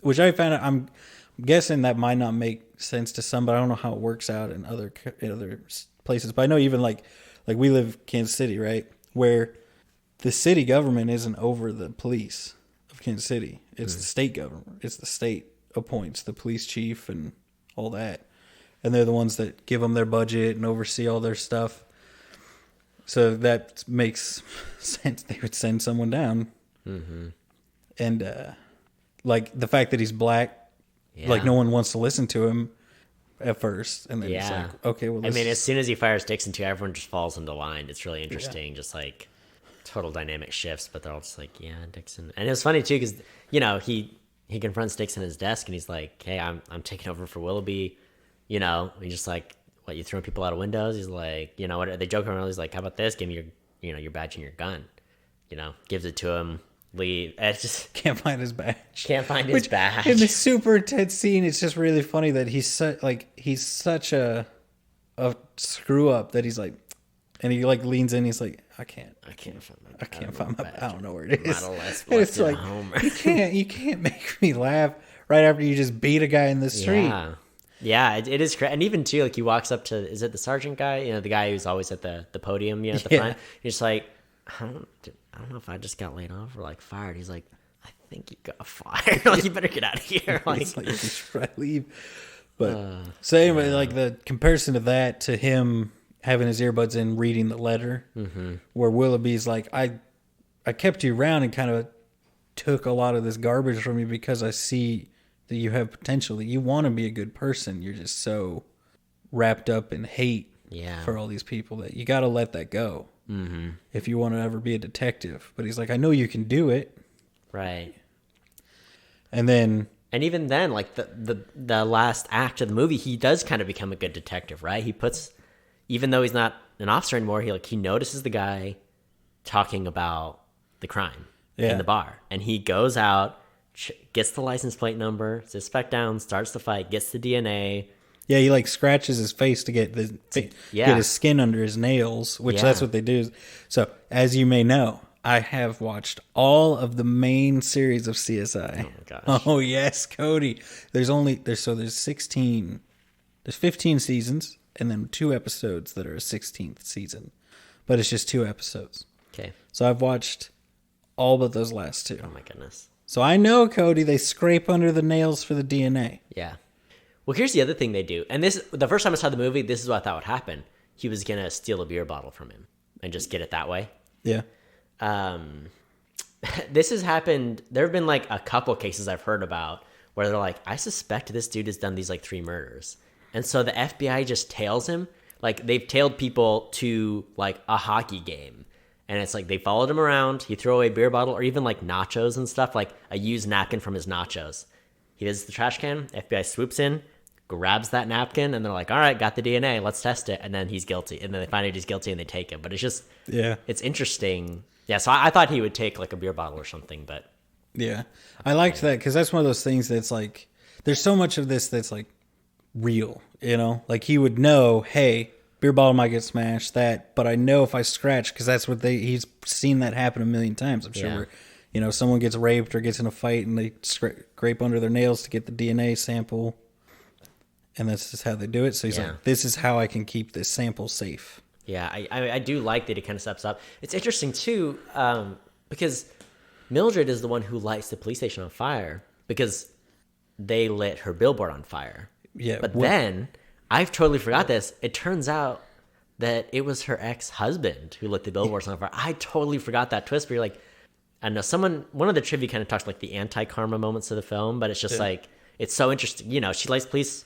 which I found out, I'm guessing that might not make sense to some, but I don't know how it works out in other places. But I know even we live in Kansas City, right, where the city government isn't over the police of Kansas City. It's the state government. It's the state appoints the police chief and all that. And they're the ones that give them their budget and oversee all their stuff. So that makes sense. They would send someone down. Mm-hmm. And the fact that he's black, no one wants to listen to him at first. And then it's okay, well, as soon as he fires Dixon too, everyone just falls into line. It's really interesting. Just total dynamic shifts, but they're all just Dixon. And it was funny too, because, he confronts Dixon at his desk, and he's like, hey, I'm taking over for Willoughby. He's just what, you throwing people out of windows? He's like, what are they joking around? He's like, how about this? Give me your badge and your gun. Gives it to him. Leave. It's just can't find his badge. Can't find his badge. In the super intense scene, it's just really funny that he's such a screw up that he's and he leans in. He's like, I can't find my. I don't know where it is. It's you can't make me laugh. right after you just beat a guy in the street. Yeah, it is crazy. And even too, like he walks up to, is it the sergeant guy? You know, the guy who's always at the podium, you know, at the front. He's just like, I don't know if I just got laid off or like fired. He's like, I think you got fired. Like, you better get out of here. Like, it's like you should probably leave. But so anyway, like the comparison to that to him having his earbuds in, reading the letter, where Willoughby's like, I kept you around and kind of took a lot of this garbage from you because I see that you have potential, that you want to be a good person. You're just so wrapped up in hate for all these people that you got to let that go if you want to ever be a detective. But he's like, I know you can do it. Right. And even then, like the last act of the movie, he does kind of become a good detective, right? He puts, even though he's not an officer anymore, he notices the guy talking about the crime in the bar, and he goes out, gets the license plate number, sits back down, starts the fight, gets the DNA. Yeah, he like scratches his face to get get his skin under his nails, which that's what they do. So, as you may know, I have watched all of the main series of CSI. Oh my gosh. Oh yes, Cody. There's 16. There's 15 seasons and then 2 episodes that are a 16th season. But it's just 2 episodes. Okay. So I've watched all but those last 2. Oh my goodness. So I know, Cody, they scrape under the nails for the DNA. Yeah. Well, here's the other thing they do. And this, the first time I saw the movie, this is what I thought would happen. He was going to steal a beer bottle from him and just get it that way. Yeah. This has happened. There have been like a couple cases I've heard about where they're like, I suspect this dude has done these like 3 murders. And so the FBI just tails him. Like they've tailed people to like a hockey game. And it's like they followed him around. He threw away a beer bottle or even like nachos and stuff, like a used napkin from his nachos. He visits the trash can. FBI swoops in, grabs that napkin, and they're like, all right, got the DNA. Let's test it. And then he's guilty. And then they find out he's guilty and they take him. But it's just, it's interesting. Yeah, so I thought he would take like a beer bottle or something, but. Yeah. I liked that because that's one of those things that's like, there's so much of this that's like real, you know? Like he would know, hey, beer bottle might get smashed, but I know if I scratch, because that's what he's seen that happen a million times, I'm sure. Where, you know, someone gets raped or gets in a fight and they scrape under their nails to get the DNA sample. And that's just how they do it. So he's like, this is how I can keep this sample safe. Yeah, I do like that he kind of steps up. It's interesting, too, because Mildred is the one who lights the police station on fire because they lit her billboard on fire. Yeah. But then, I've totally forgot this. It turns out that it was her ex-husband who lit the billboards on fire. I totally forgot that twist. But you're like, I don't know, one of the trivia kind of talks like the anti-karma moments of the film, but it's just like, it's so interesting. You know, she lights police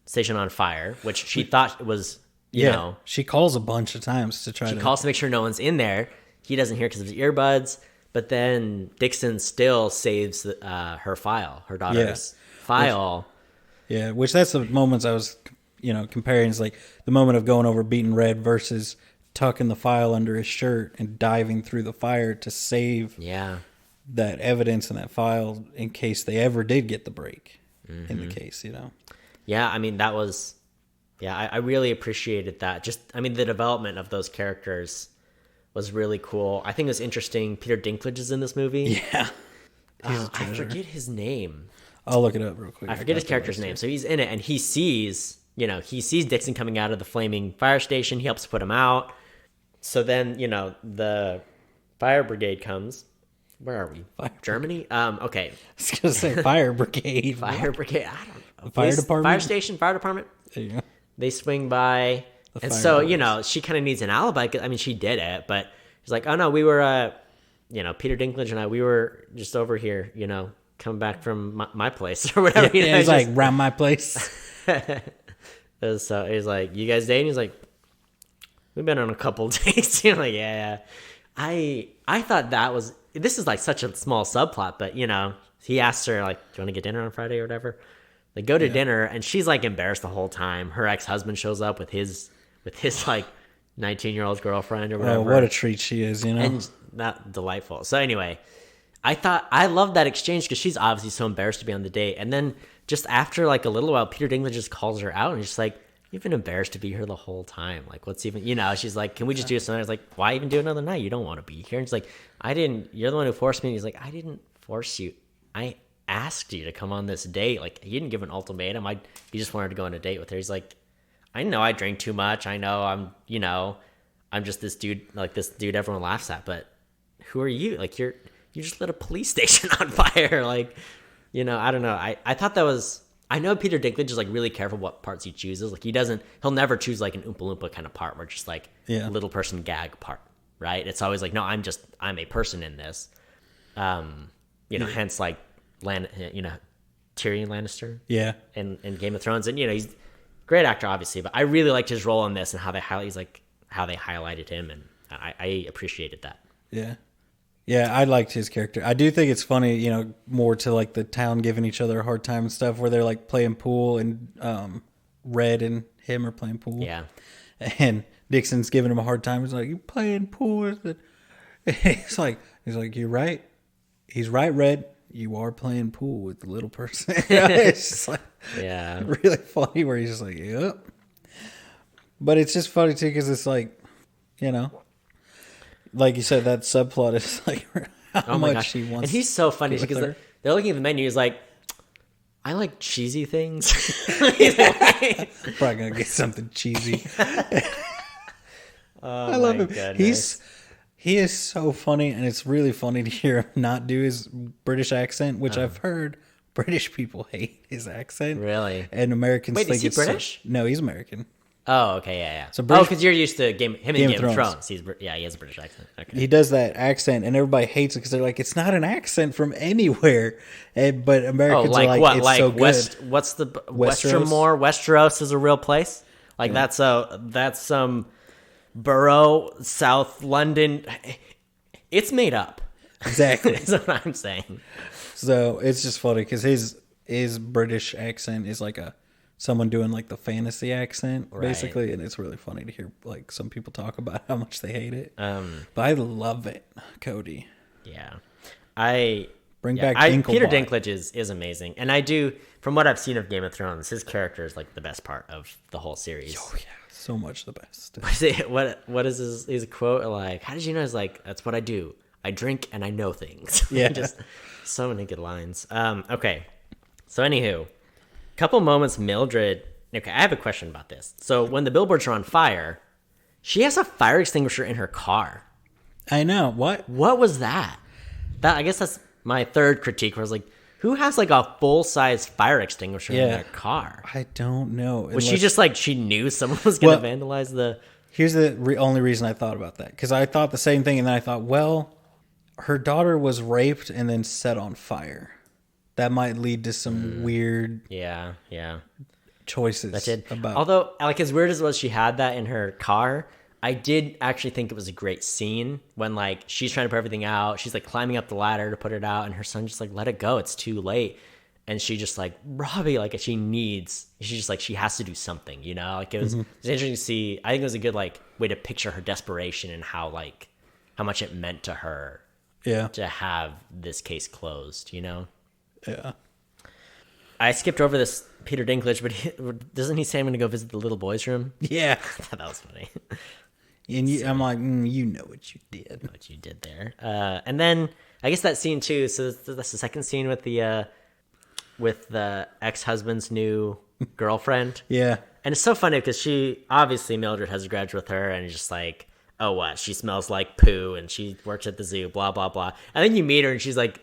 station on fire, which she thought was, you know. She calls a bunch of times to try to. She calls to make sure no one's in there. He doesn't hear because of his earbuds, but then Dixon still saves her file, her daughter's file. Which that's the moments I was, you know, comparing. Is like the moment of going over beaten red versus tucking the file under his shirt and diving through the fire to save that evidence in that file in case they ever did get the break in the case, you know. Yeah, I mean, that was, I really appreciated that. Just, I mean, the development of those characters was really cool. I think it was interesting. Peter Dinklage is in this movie. Yeah. I forget his name. I'll look it up real quick. I forget his character's name. So he's in it, and he sees Dixon coming out of the flaming fire station. He helps put him out. So then, you know, the fire brigade comes. Where are we? Germany? Okay. I was going to say fire brigade. Fire brigade. I don't know. Fire department? Fire station, fire department. There you go. They swing by. And so, you know, she kind of needs an alibi. I mean, she did it, but she's like, oh, no, we were, you know, Peter Dinklage and I, we were just over here, you know, coming back from my place or whatever. Yeah, he's like, round my place. So he's like, you guys dating? He's like, we've been on a couple dates. You're like, yeah. I thought this is like such a small subplot, but, you know, he asks her, like, do you want to get dinner on Friday or whatever? They go to dinner, and she's, like, embarrassed the whole time. Her ex-husband shows up with his like, 19-year-old girlfriend or whatever. Oh, what a treat she is, you know? And that delightful. So anyway, I loved that exchange because she's obviously so embarrassed to be on the date. And then just after, like, a little while, Peter Dinklage just calls her out, and he's just like, you've been embarrassed to be here the whole time. Like, what's even, you know, she's like, can we just do something? I was like, why even do another night? You don't want to be here. And she's like, you're the one who forced me. And he's like, I didn't force you. asked you to come on this date. Like, he didn't give an ultimatum. He just wanted to go on a date with her. He's like, I know I drink too much. I know I'm just this dude, like this dude everyone laughs at, but who are you? Like, you just lit a police station on fire. Like, I don't know. I thought that was, I know Peter Dinklage is like really careful what parts he chooses. Like, he'll never choose like an Oompa Loompa kind of part where just like little person gag part, right? It's always like, no, I'm a person in this. Hence like Tyrion Lannister. Yeah. In Game of Thrones. And, he's a great actor, obviously, but I really liked his role in this and how they highlighted him. And I appreciated that. Yeah. Yeah, I liked his character. I do think it's funny, more to like the town giving each other a hard time and stuff where they're like playing pool and Red and him are playing pool. Yeah. And Dixon's giving him a hard time. He's like, you playing pool with it? He's like, you're right. He's right, Red. You are playing pool with the little person. It's just like, really funny where he's just like, yep. But it's just funny too because it's like, like you said, that subplot is like how much he wants. And he's so funny because they're looking at the menu. He's like, I like cheesy things. Probably gonna get something cheesy. I love him. Goodness. He is so funny, and it's really funny to hear him not do his British accent, which I've heard British people hate his accent. Really? And Americans think is he British? No, he's American. Oh, okay, yeah. So because you're used to Game of Thrones. He has a British accent. Okay. He does that accent, and everybody hates it because they're like, it's not an accent from anywhere. But Americans are like, what? It's so good. What's the Westermore? Westeros is a real place? Like, that's some borough, South London. It's made up. Exactly. That's what I'm saying. So it's just funny because his British accent is like someone doing like the fantasy accent, basically, and it's really funny to hear like some people talk about how much they hate it. But I love it, Cody. Yeah, Peter Dinklage is amazing, and I do, from what I've seen of Game of Thrones, his character is like the best part of the whole series. Oh yeah, so much the best. What is his quote like? How did you know? It's like, that's what I do. I drink and I know things. Yeah, just so many good lines. Okay, so anywho. Couple moments, Mildred. Okay, I have a question about this. So when the billboards are on fire, she has a fire extinguisher in her car. I know. What was that? I guess that's my third critique. Where I was like, who has like a full size fire extinguisher in their car? I don't know. Was she just like, she knew someone was going to vandalize the? Here's the only reason I thought about that, because I thought the same thing, and then I thought, well, her daughter was raped and then set on fire. That might lead to some weird choices. Although, like, as weird as it was, she had that in her car. I did actually think it was a great scene when, like, she's trying to put everything out. She's like climbing up the ladder to put it out, and her son just like, let it go. It's too late. And she just like, Robbie, like, she's just like, she has to do something, Like, it was, it was interesting to see. I think it was a good like way to picture her desperation and how much it meant to her, to have this case closed, Yeah. I skipped over this Peter Dinklage, but doesn't he say I'm going to go visit the little boy's room? Yeah. I thought that was funny. And I'm like, you know what you did. What you did there. And then I guess that scene too. So that's the second scene with the ex-husband's new girlfriend. Yeah. And it's so funny because obviously Mildred has a grudge with her, and it's just like, oh, what? She smells like poo, and she works at the zoo, blah, blah, blah. And then you meet her, and she's like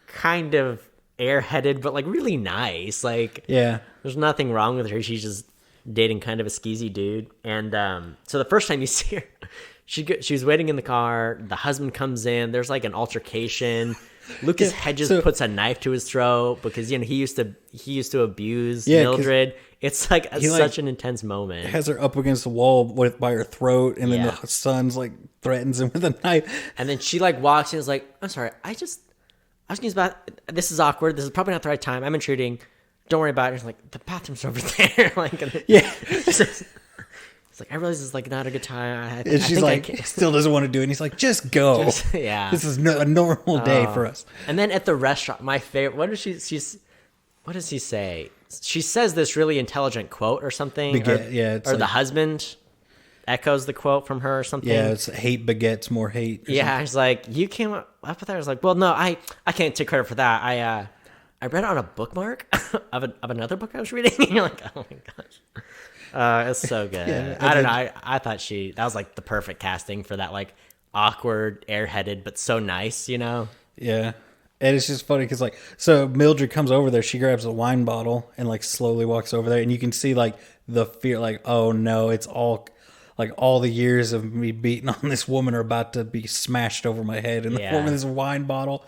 kind of airheaded, but like really nice. Like, there's nothing wrong with her. She's just dating kind of a skeezy dude. And so the first time you see her, she was waiting in the car. The husband comes in. There's like an altercation. Lucas Hedges puts a knife to his throat because he used to abuse Mildred. It's like such an intense moment. Has her up against the wall by her throat, and then the son's like threatens him with a knife. And then she like walks in and is like, I'm sorry, I was confused about, this is awkward. This is probably not the right time. I'm intruding. Don't worry about it. It's like, the bathroom's over there. It's like, I realize it's like not a good time. And she's like, still doesn't want to do it. And he's like, just go. This is a normal day for us. And then at the restaurant, my favorite, what does he say? She says this really intelligent quote or something. The husband echoes the quote from her or something. Yeah, it's hate begets more hate. Yeah, he's like, you came up with that. I was like, well, no, I can't take credit for that. I read it on a bookmark of another book I was reading. And you're like, oh my gosh. It's so good. Yeah, I don't know. I thought that was like the perfect casting for that like awkward, airheaded, but so nice, you know? Yeah. And it's just funny because, like, so Mildred comes over there, she grabs a wine bottle and, like, slowly walks over there. And you can see, like, the fear, like, oh no, it's all, like, all the years of me beating on this woman are about to be smashed over my head in the form of this wine bottle.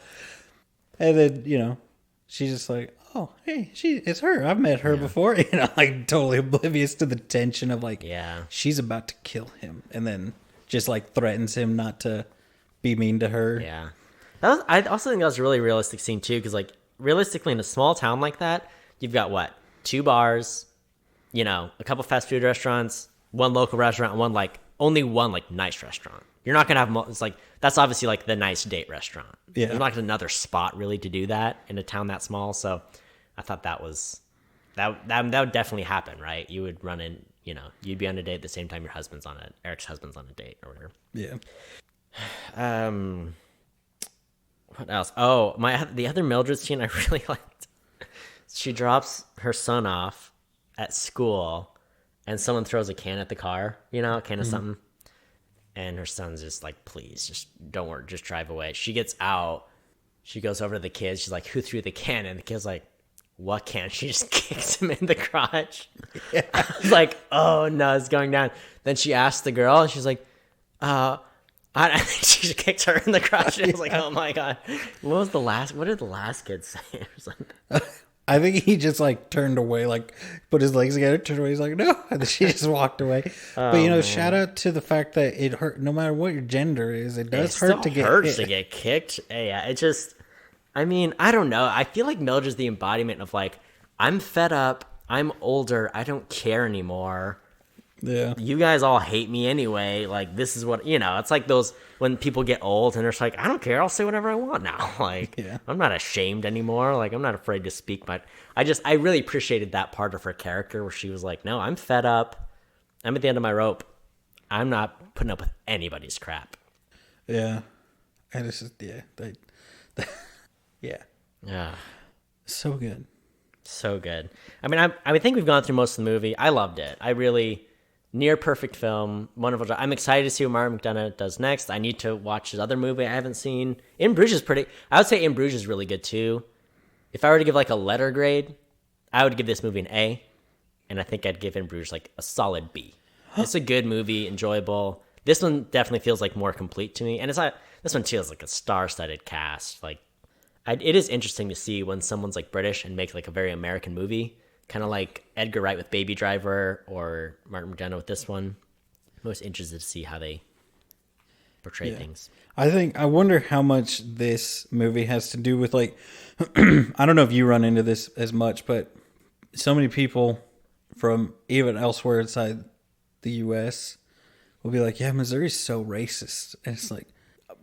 And then, you know, she's just like, oh, hey, it's her. I've met her before. You know, like, totally oblivious to the tension of, like, she's about to kill him. And then just, like, threatens him not to be mean to her. Yeah. I also think that was a really realistic scene too, because like realistically in a small town like that, you've got what, 2 bars, you know, a couple fast food restaurants, 1 local restaurant, and only one like nice restaurant. You're not gonna have it's like that's obviously like the nice date restaurant. Yeah, there's not another spot really to do that in a town that small. So I thought that would definitely happen, right? You would run in, you know, you'd be on a date at the same time Eric's husband's on a date or whatever. Yeah. What else? Oh, the other Mildred scene I really liked. She drops her son off at school, and someone throws a can at the car, you know, a can of something. And her son's just like, please, just don't worry, just drive away. She gets out. She goes over to the kids. She's like, who threw the can? And the kid's like, what can? She just kicks him in the crotch. Yeah. I was like, oh no, it's going down. Then she asks the girl, and she's like, I think she just kicked her in the crotch. I was like, oh my god. What did the last kid say or something? I think he just like turned away, like put his legs together, turned away. He's like, no. And then she just walked away. But you know, shout out to the fact that it hurt. No matter what your gender is, it does hurt to get hurts to get kicked. Yeah, it just. I mean, I don't know. I feel like Mildred's the embodiment of like, I'm fed up. I'm older. I don't care anymore. Yeah. You guys all hate me anyway. Like, this is what, you know, it's like those when people get old and they're just like, I don't care. I'll say whatever I want now. Like, I'm not ashamed anymore. Like, I'm not afraid to speak. But I really appreciated that part of her character where she was like, no, I'm fed up. I'm at the end of my rope. I'm not putting up with anybody's crap. Yeah. And it's just, yeah. So good. So good. I mean, I would think we've gone through most of the movie. I loved it. I really... Near perfect film, wonderful job. I'm excited to see what Martin McDonagh does next. I need to watch his other movie I haven't seen. In Bruges is I would say In Bruges is really good too. If I were to give like a letter grade, I would give this movie an A, and I think I'd give In Bruges like a solid B. It's a good movie, enjoyable. This one definitely feels like more complete to me, and this one feels like a star-studded cast. Like, it is interesting to see when someone's like British and make like a very American movie. Kind of like Edgar Wright with Baby Driver or Martin McDonagh with this one. I'm always interested to see how they portray things. I wonder how much this movie has to do with like, I don't know if you run into this as much, but so many people from even elsewhere inside the U.S. will be like, yeah, Missouri's so racist. And it's like,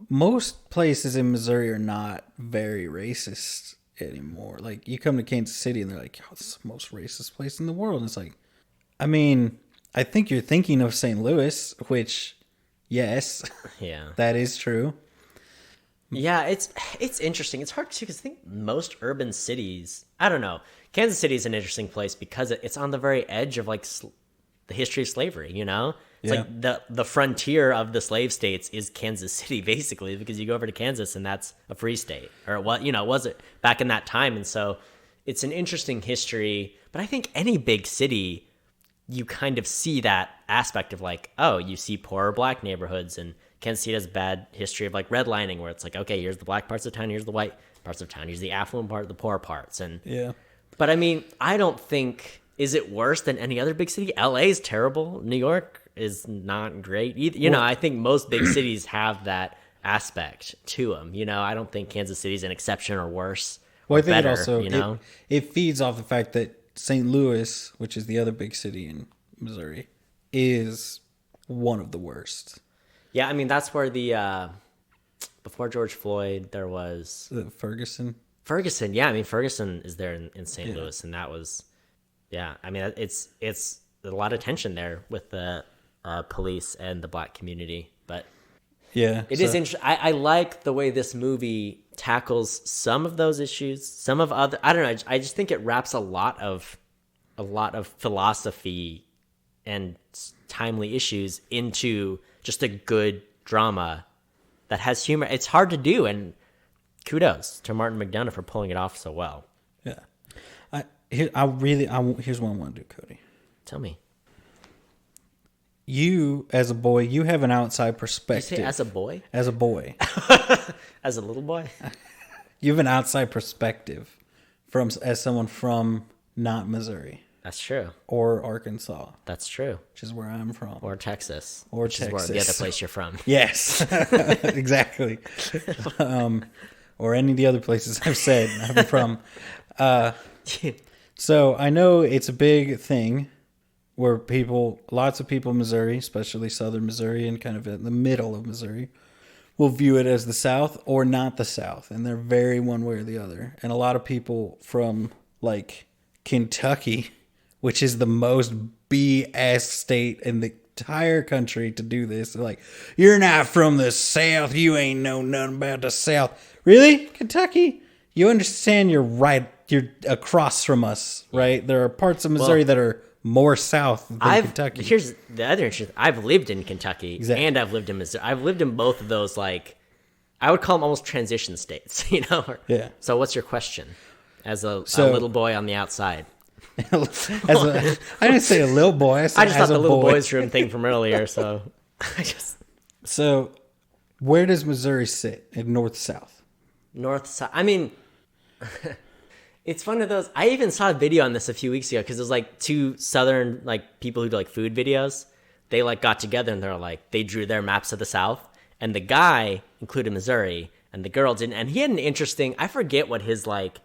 most places in Missouri are not very racist anymore. Like, you come to Kansas City and they're like, oh, it's the most racist place in the world. And it's like, I mean, I think you're thinking of St. Louis, which, yes, that is true. Yeah, it's interesting. It's hard too because I think most urban cities, I don't know. Kansas City is an interesting place because it's on the very edge of like the history of slavery. You know, it's like the frontier of the slave states is Kansas City, basically, because you go over to Kansas and that's a free state, or what, you know, was it back in that time? And so it's an interesting history. But I think any big city, you kind of see that aspect of like, oh, you see poorer black neighborhoods, and Kansas City has a bad history of like redlining, where it's like, okay, here's the black parts of town, here's the white parts of town, here's the affluent part, the poor parts, and But I mean, I don't think. Is it worse than any other big city? LA is terrible. New York is not great either. You know, I think most big cities have that aspect to them. You know, I don't think Kansas City's an exception or worse. Well, I think better, it also, you know? it feeds off the fact that St. Louis, which is the other big city in Missouri, is one of the worst. Yeah, I mean, that's where before George Floyd, there was... Ferguson, yeah. I mean, Ferguson is there in St. Louis, and that was... Yeah, I mean, it's a lot of tension there with the police and the black community, but Yeah. It is interesting. I like the way this movie tackles some of those issues. Some of other, I don't know. I just think it wraps a lot of philosophy and timely issues into just a good drama that has humor. It's hard to do, and kudos to Martin McDonagh for pulling it off so well. Yeah. Here's what I want to do, Cody. Tell me. You, as a boy, you have an outside perspective. You say as a boy? As a boy. As a little boy? You have an outside perspective as someone from not Missouri. That's true. Or Arkansas. That's true. Which is where I'm from. Or Texas. Which is the other place you're from. Yes. Exactly. Or any of the other places I've said I'm from. So I know it's a big thing where lots of people in Missouri, especially southern Missouri and kind of in the middle of Missouri, will view it as the South or not the South. And they're very one way or the other. And a lot of people from like Kentucky, which is the most BS state in the entire country to do this. They're like, you're not from the South. You ain't know nothing about the South. Really? Kentucky? You understand you're across from us, right? There are parts of Missouri that are more south than Kentucky. Here's the other issue. I've lived in Kentucky and I've lived in Missouri. I've lived in both of those, like, I would call them almost transition states, you know? Yeah. So what's your question as a little boy on the outside? I didn't say a little boy. I just thought the little boys room thing from earlier. So So where does Missouri sit in north-south? North-south. I mean, it's one of those. I even saw a video on this a few weeks ago because it was like two southern like people who do like food videos. They like got together and they're like they drew their maps of the South, and the guy included Missouri and the girl didn't. And he had an interesting. I forget what his like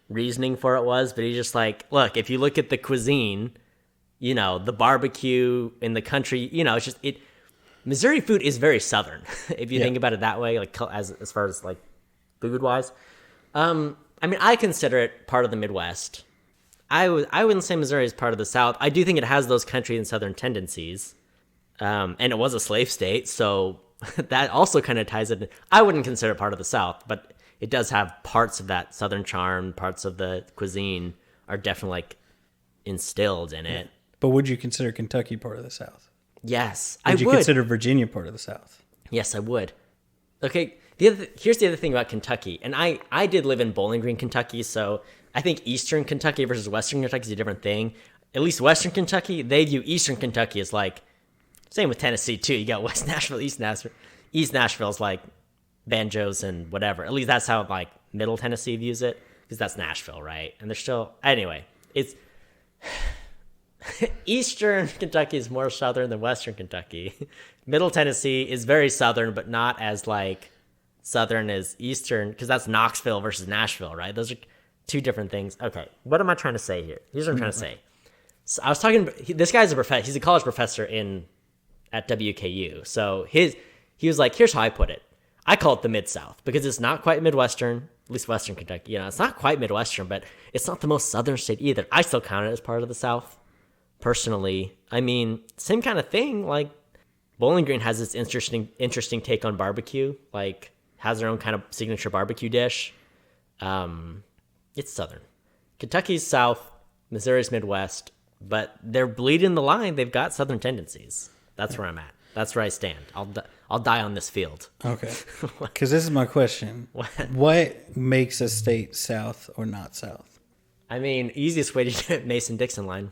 reasoning for it was, but he's just like, look, if you look at the cuisine, you know, the barbecue in the country, you know, it's just Missouri food is very southern if you think about it that way, like as far as like food wise. I mean, I consider it part of the Midwest. I wouldn't say Missouri is part of the South. I do think it has those country and southern tendencies, and it was a slave state, so that also kind of ties it. I wouldn't consider it part of the South, but it does have parts of that southern charm. Parts of the cuisine are definitely like instilled in it. But would you consider Kentucky part of the South? Yes, I would. Would you consider Virginia part of the South? Yes, I would. Okay, here's the other thing about Kentucky. And I did live in Bowling Green, Kentucky, so I think Eastern Kentucky versus Western Kentucky is a different thing. At least Western Kentucky, they view Eastern Kentucky as like, same with Tennessee too. You got West Nashville, East Nashville. East Nashville's like banjos and whatever. At least that's how like Middle Tennessee views it, because that's Nashville, right? And they're still anyway. It's Eastern Kentucky is more southern than Western Kentucky. Middle Tennessee is very southern, but not as like southern as Eastern, because that's Knoxville versus Nashville, right? Those are two different things. Okay, what am I trying to say here? Here's what I'm trying to say. So I was talking. This guy's a professor. He's a college professor at WKU. So he was like, here's how I put it. I call it the Mid-South because it's not quite Midwestern, at least Western Kentucky. You know, it's not quite Midwestern, but it's not the most southern state either. I still count it as part of the South, personally. I mean, same kind of thing. Like, Bowling Green has this interesting take on barbecue. Like, has their own kind of signature barbecue dish. It's southern. Kentucky's South, Missouri's Midwest, but they're bleeding the line. They've got southern tendencies. That's where I'm at. That's where I stand. I'll die on this field. Okay. Because this is my question. What makes a state South or not South? I mean, easiest way to do it, Mason-Dixon line.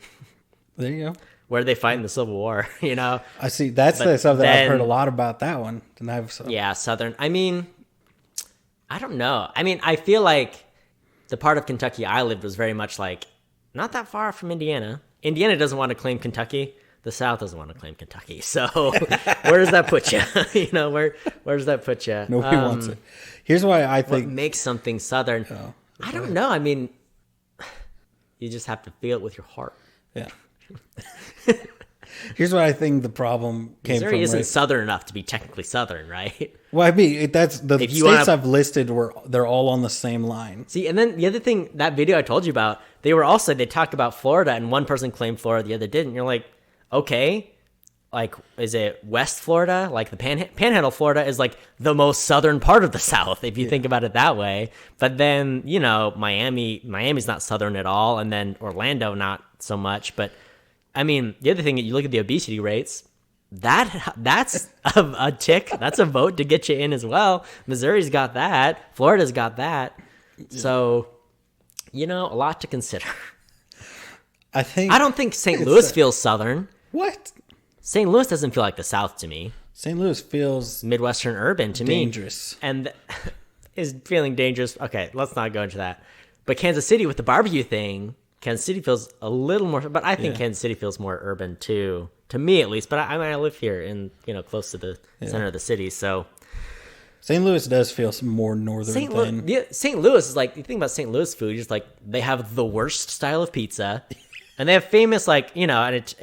There you go. Where they fight in the Civil War, you know? I see. That's the stuff that I've heard a lot about that one. Yeah, Southern. I mean, I don't know. I mean, I feel like the part of Kentucky I lived was very much like not that far from Indiana. Indiana doesn't want to claim Kentucky. The South doesn't want to claim Kentucky. So where does that put you? You know, where does that put you? Nobody wants it. Here's why I think. What makes something Southern? I don't know. I mean, you just have to feel it with your heart. Yeah. Here's what I think the problem came Missouri from. Isn't Southern enough to be technically Southern, right? Well, I mean, that's the states I've listed they're all on the same line. See, and then the other thing, that video I told you about, they talked about Florida, and one person claimed Florida, the other didn't. You're like, okay, like, is it West Florida? Like the Panhandle, Florida is like the most southern part of the South, if you think about it that way. But then, you know, Miami's not southern at all. And then Orlando, not so much. But I mean, the other thing, you look at the obesity rates, that's a tick. That's a vote to get you in as well. Missouri's got that. Florida's got that. So, you know, a lot to consider. I don't think St. Louis feels southern. What? St. Louis doesn't feel like the South to me. St. Louis feels Midwestern urban to dangerous. Me. And is feeling dangerous. Okay, let's not go into that. But Kansas City with the barbecue thing, Kansas City feels a little more, but I think Kansas City feels more urban too, to me at least. But I live here in, you know, close to the center of the city, so. St. Louis does feel more northern St. Louis is like, you think about St. Louis food, just like they have the worst style of pizza. And they have famous, like, you know, and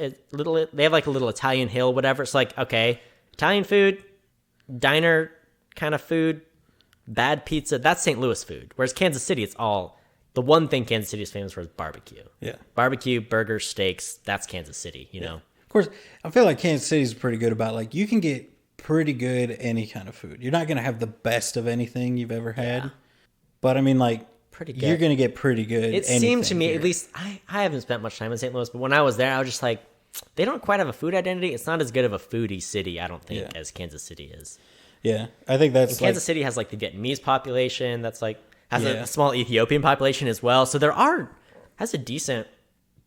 they have like a little Italian hill, whatever. It's like, okay, Italian food, diner kind of food, bad pizza. That's St. Louis food. Whereas Kansas City, it's all, the one thing Kansas City is famous for is barbecue. Yeah. Barbecue, burgers, steaks. That's Kansas City, you know? Of course, I feel like Kansas City is pretty good about, like, you can get pretty good any kind of food. You're not going to have the best of anything you've ever had. Yeah. But I mean, like, pretty good. You're going to get pretty good. It seemed to me, here. At least, I haven't spent much time in St. Louis, but when I was there, I was just like, they don't quite have a food identity. It's not as good of a foodie city, I don't think, as Kansas City is. Yeah, I think that's Kansas City has like the Vietnamese population. That's like has a small Ethiopian population as well. So has a decent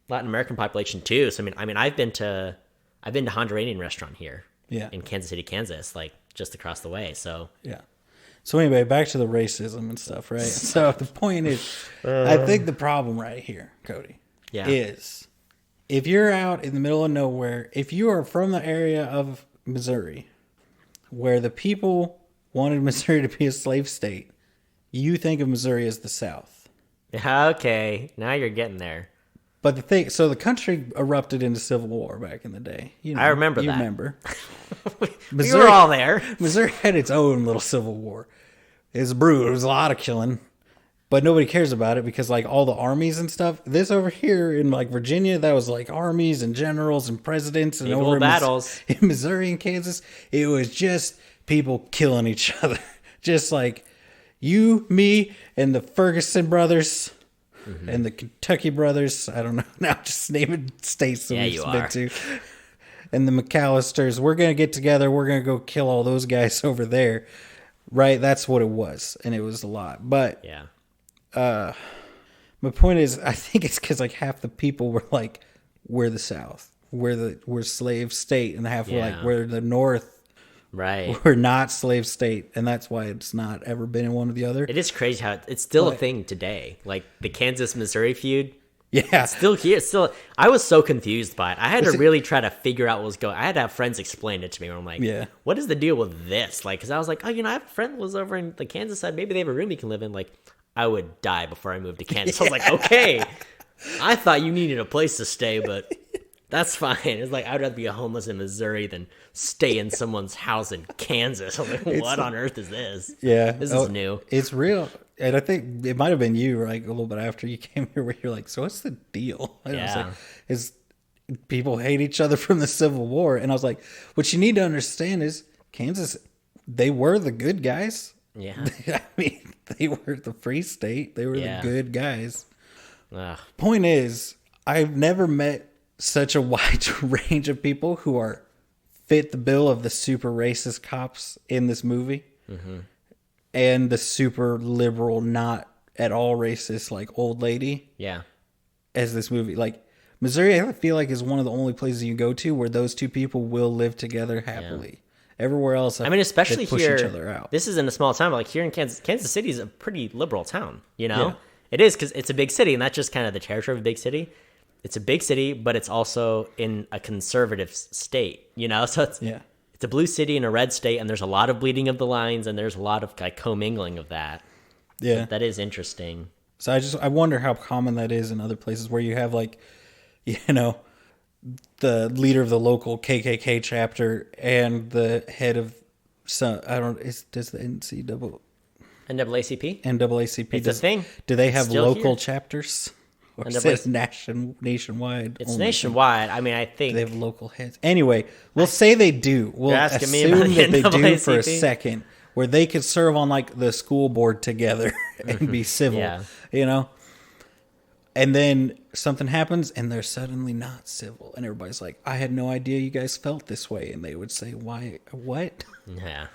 Latin American population too. So I mean, I've been to Honduran restaurant here. Yeah. In Kansas City, Kansas, like just across the way. So yeah. So anyway, back to the racism and stuff, right? So the point is, I think the problem right here, Cody, is if you're out in the middle of nowhere, if you are from the area of Missouri, where the people wanted Missouri to be a slave state, you think of Missouri as the South. Okay, now you're getting there. But the country erupted into civil war back in the day. You know, I remember that. You remember. We were all there. Missouri had its own little civil war. It was brutal. It was a lot of killing. But nobody cares about it because, like, all the armies and stuff. This over here in, like, Virginia, that was, like, armies and generals and presidents. And over battles. In Missouri and Kansas, it was just people killing each other. Just like you, me, and the Ferguson brothers. Mm-hmm. And the Kentucky brothers, I don't know, now just naming states that we've been to. And the McAllisters, we're going to get together, we're going to go kill all those guys over there. Right? That's what it was. And it was a lot. But my point is, I think it's because like half the people were like, we're the South. We're slave state. And half were like, we're the North. Right. We're not slave state, and that's why it's not ever been in one or the other. It is crazy how it's still a thing today. Like the Kansas-Missouri feud. Yeah. It's still here. I was so confused by it. I had to really try to figure out what was going on. I had to have friends explain it to me where I'm like, what is the deal with this? Like, because I was like, oh, I have a friend who lives over in the Kansas side. Maybe they have a room he can live in. Like, I would die before I moved to Kansas. I was like, okay. I thought you needed a place to stay, but that's fine. It's like, I'd rather be a homeless in Missouri than stay in someone's house in Kansas. I'm like, what on earth is this? Yeah. This is new. It's real. And I think it might have been you, like, a little bit after you came here, where you're like, so what's the deal? And I was like, is people hate each other from the Civil War? And I was like, what you need to understand is Kansas, they were the good guys. Yeah. I mean, they were the free state. They were the good guys. Point is, I've never met such a wide range of people who fit the bill of the super racist cops in this movie, and the super liberal, not at all racist, like old lady. Yeah, as this movie, like Missouri, I feel like is one of the only places you go to where those two people will live together happily. Yeah. Everywhere else, I mean, especially they push here, each other out. This is in a small town, but like here in Kansas City is a pretty liberal town. You know, it is because it's a big city, and that's just kind of the territory of a big city. It's a big city, but it's also in a conservative state, you know? So it's a blue city and a red state, and there's a lot of bleeding of the lines, and there's a lot of like commingling of that. Yeah. That is interesting. So I wonder how common that is in other places where you have like, you know, the leader of the local KKK chapter and the head of does the NAACP? NAACP. It's a thing. Do they have local chapters? Or And is they're it nationwide? It's only? nationwide. I mean, I think They have local heads. Anyway, we'll say they do. We'll asking me about assume the that they do for a NAACP? second, where they could serve on like the school board together and be civil, Yeah. you know? And then something happens and they're suddenly not civil. And everybody's like, I had no idea you guys felt this way. And they would say, why? What? yeah,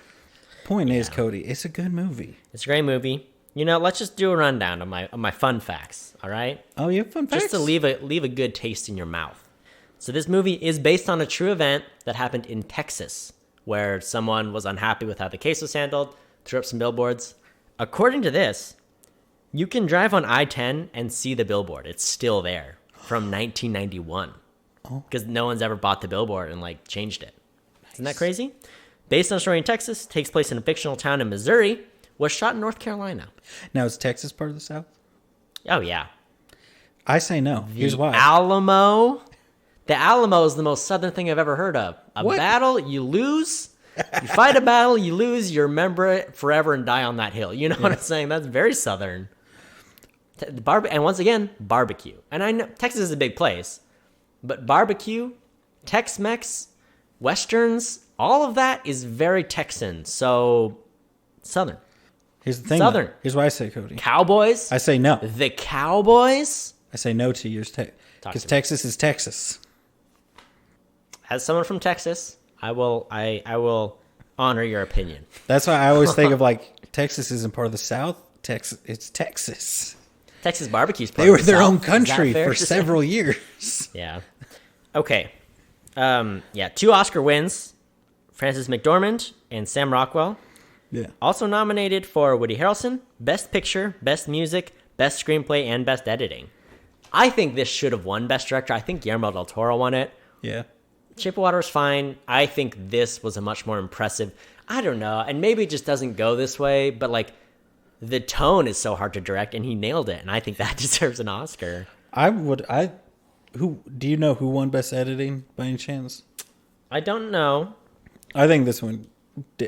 Point is, Cody, it's a good movie. it's a great movie. You know, let's just do a rundown of my fun facts. All right. Oh, you have fun facts? Just to leave a good taste in your mouth. So this movie is based on a true event that happened in Texas, where someone was unhappy with how the case was handled, threw up some billboards. According to this, you can drive on I-10 and see the billboard. It's still there from 1991. Oh. Because no one's ever bought the billboard and like changed it. Isn't that crazy? Based on a story in Texas, takes place in a fictional town in Missouri, was shot in North Carolina. Now, is Texas part of the South? Oh, yeah. I say no. Here's why. Alamo. The Alamo is the most southern thing I've ever heard of. A What? battle, you lose. You fight a battle, you lose. You remember it forever and die on that hill. You know what I'm saying? That's very southern. And once again, barbecue. And I know Texas is a big place, but barbecue, Tex-Mex, Westerns, all of that is very Texan. So southern. Here's the thing. Southern. Though. Here's why I say, Cody. Cowboys. I say no. The Cowboys. I say no to yours, because me. Texas is Texas. As someone from Texas, I will honor your opinion. That's why I always think of like Texas isn't part of the South. Texas, it's Texas. Texas barbecue's part They were of the their South. own Is that country fair for to say? several years. Yeah. Okay. 2 Oscar wins. Frances McDormand and Sam Rockwell. Yeah. Also nominated for Woody Harrelson, Best Picture, Best Music, Best Screenplay, and Best Editing. I think this should have won Best Director. I think Guillermo del Toro won it. Yeah. Shape of Water is fine. I think this was a much more impressive. I don't know. And maybe it just doesn't go this way, but like the tone is so hard to direct and he nailed it. And I think that deserves an Oscar. Who do you know who won Best Editing by any chance? I don't know. I think this one.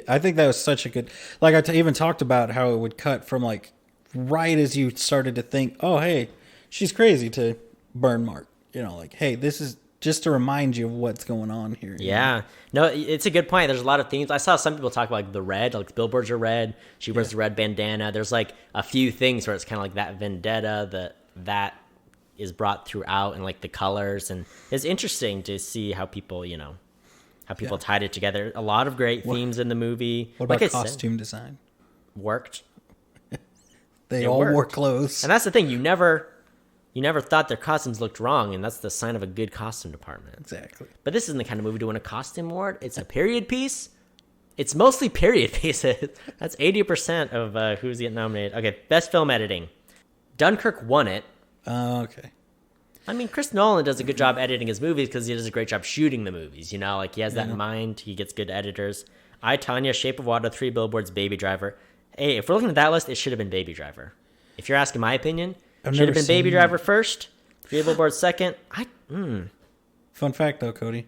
I think that was such a good. Like even talked about how it would cut from like right as you started to think, oh hey, she's crazy, to burn mark. You know, like hey, this is just to remind you of what's going on here. Yeah. No, it's a good point. There's a lot of themes. I saw some people talk about like the red, like billboards are red. She wears the red bandana. There's like a few things where it's kind of like that vendetta that is brought throughout and like the colors. And it's interesting to see how people, tied it together. A lot of great themes in the movie. What about like I said, costume design? worked. They It all worked. wore clothes. And that's the thing. You never thought their costumes looked wrong. And that's the sign of a good costume department. Exactly. But this isn't the kind of movie to win a costume award. It's a period piece. It's mostly period pieces. That's 80% of who's getting nominated. Okay, Best Film Editing. Dunkirk won it. Okay. I mean, Chris Nolan does a good job editing his movies because he does a great job shooting the movies. You know, like he has that in mind. He gets good editors. I, Tonya, Shape of Water, 3 Billboards, Baby Driver. Hey, if we're looking at that list, it should have been Baby Driver. If you're asking my opinion, I've should never have been Baby seen- Driver first, 3 Billboards second. Fun fact though, Cody.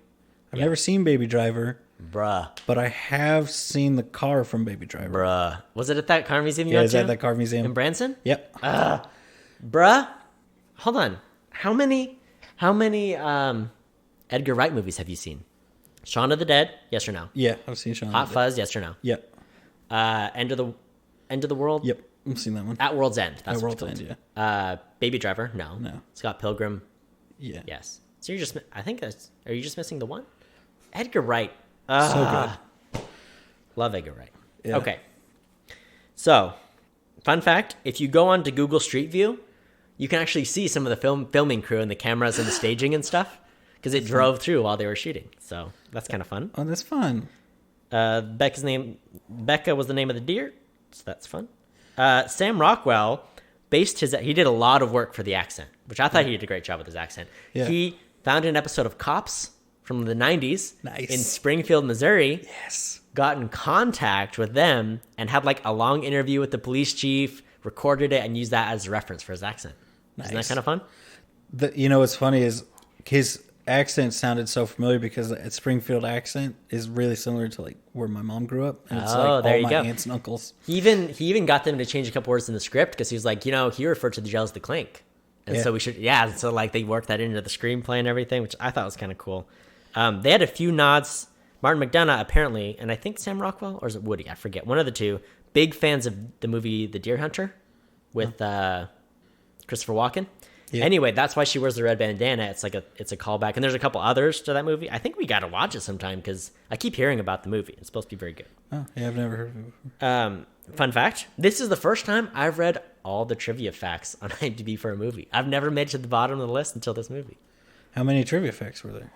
I've never seen Baby Driver, Bruh. but I have seen the car from Baby Driver. Bruh. Was it at that car museum you Yeah, went is to? that that car museum? In Branson? Yep. Bruh. Hold on. How many Edgar Wright movies have you seen? Shaun of the Dead, yes or no? Yeah, I've seen Shaun. Hot Fuzz, yes or no? Yep. End of the World? Yep. I've seen that one. At World's End. That's At what World's it's End, called. Baby Driver, no. No. Scott Pilgrim, Yeah. yes. So you're just, I think that's, are you just missing the one? Edgar Wright. So good. Love Edgar Wright. Yeah. Okay. So, fun fact, if you go on to Google Street View, you can actually see some of the filming crew and the cameras and the staging and stuff because it drove through while they were shooting. So, that's kind of fun. Oh, that's fun. Becca was the name of the deer, so that's fun. Sam Rockwell he did a lot of work for the accent, which I thought he did a great job with his accent. Yeah. He found an episode of Cops from the 90s Nice. in Springfield, Missouri, Yes. got in contact with them and had like a long interview with the police chief, recorded it, and used that as a reference for his accent. Isn't that Nice. kind of fun? What's funny is his accent sounded so familiar because the Springfield accent is really similar to like where my mom grew up, and it's Oh, like there all you my go. aunts and uncles. He even got them to change a couple words in the script because he was like, he referred to the jail as the Clink. And Yeah. so so like they worked that into the screenplay and everything, which I thought was kind of cool. They had a few nods. Martin McDonagh apparently, and I think Sam Rockwell, or is it Woody? I forget. One of the two. Big fans of the movie The Deer Hunter with Christopher Walken. Yeah. Anyway, that's why she wears the red bandana. It's a callback, and there's a couple others to that movie. I think we got to watch it sometime because I keep hearing about the movie. It's supposed to be very good. Oh, yeah, I've never heard of it before. Fun fact: this is the first time I've read all the trivia facts on IMDb for a movie. I've never made it to the bottom of the list until this movie. How many trivia facts were there?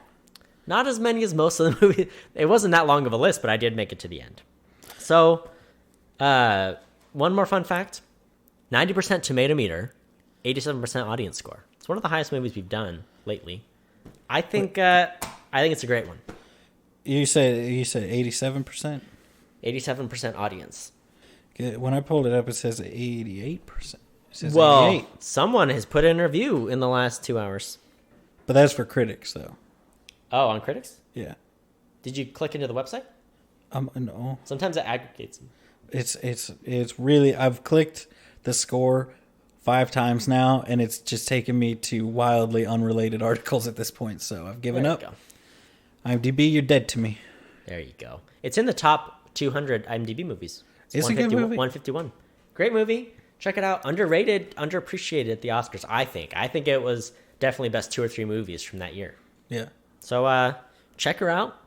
Not as many as most of the movie. It wasn't that long of a list, but I did make it to the end. So, one more fun fact: 90% tomato meter, 87% audience score. It's one of the highest movies we've done lately. I think it's a great one. You said 87%. 87% audience. When I pulled it up, it says 88%. It says Well, 88. someone has put in a review in the last 2 hours. But that's for critics, though. Oh, on critics? Yeah. Did you click into the website? No. Sometimes it aggregates them. It's really. I've clicked the score 5 times now, and it's just taken me to wildly unrelated articles at this point. So I've given up. Go. IMDb, you're dead to me. There you go. It's in the top 200 IMDb movies. It's a good movie. 151. Great movie. Check it out. Underrated, underappreciated at the Oscars, I think. I think it was definitely best 2 or 3 movies from that year. Yeah. So check her out.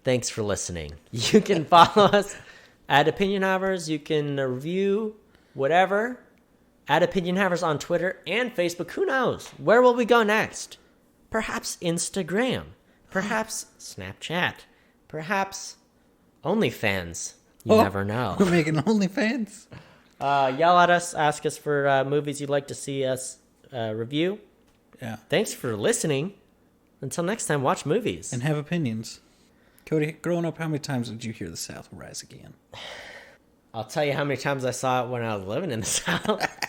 Thanks for listening. You can follow us at Opinion Havers. You can review whatever at Opinion Havers on Twitter and Facebook. Who knows? Where will we go next? Perhaps Instagram. Perhaps Snapchat. Perhaps OnlyFans. You never know. We're making OnlyFans. Yell at us. Ask us for movies you'd like to see us review. Yeah. Thanks for listening. Until next time, watch movies. And have opinions. Cody, growing up, how many times did you hear the South will rise again? I'll tell you how many times I saw it when I was living in the South.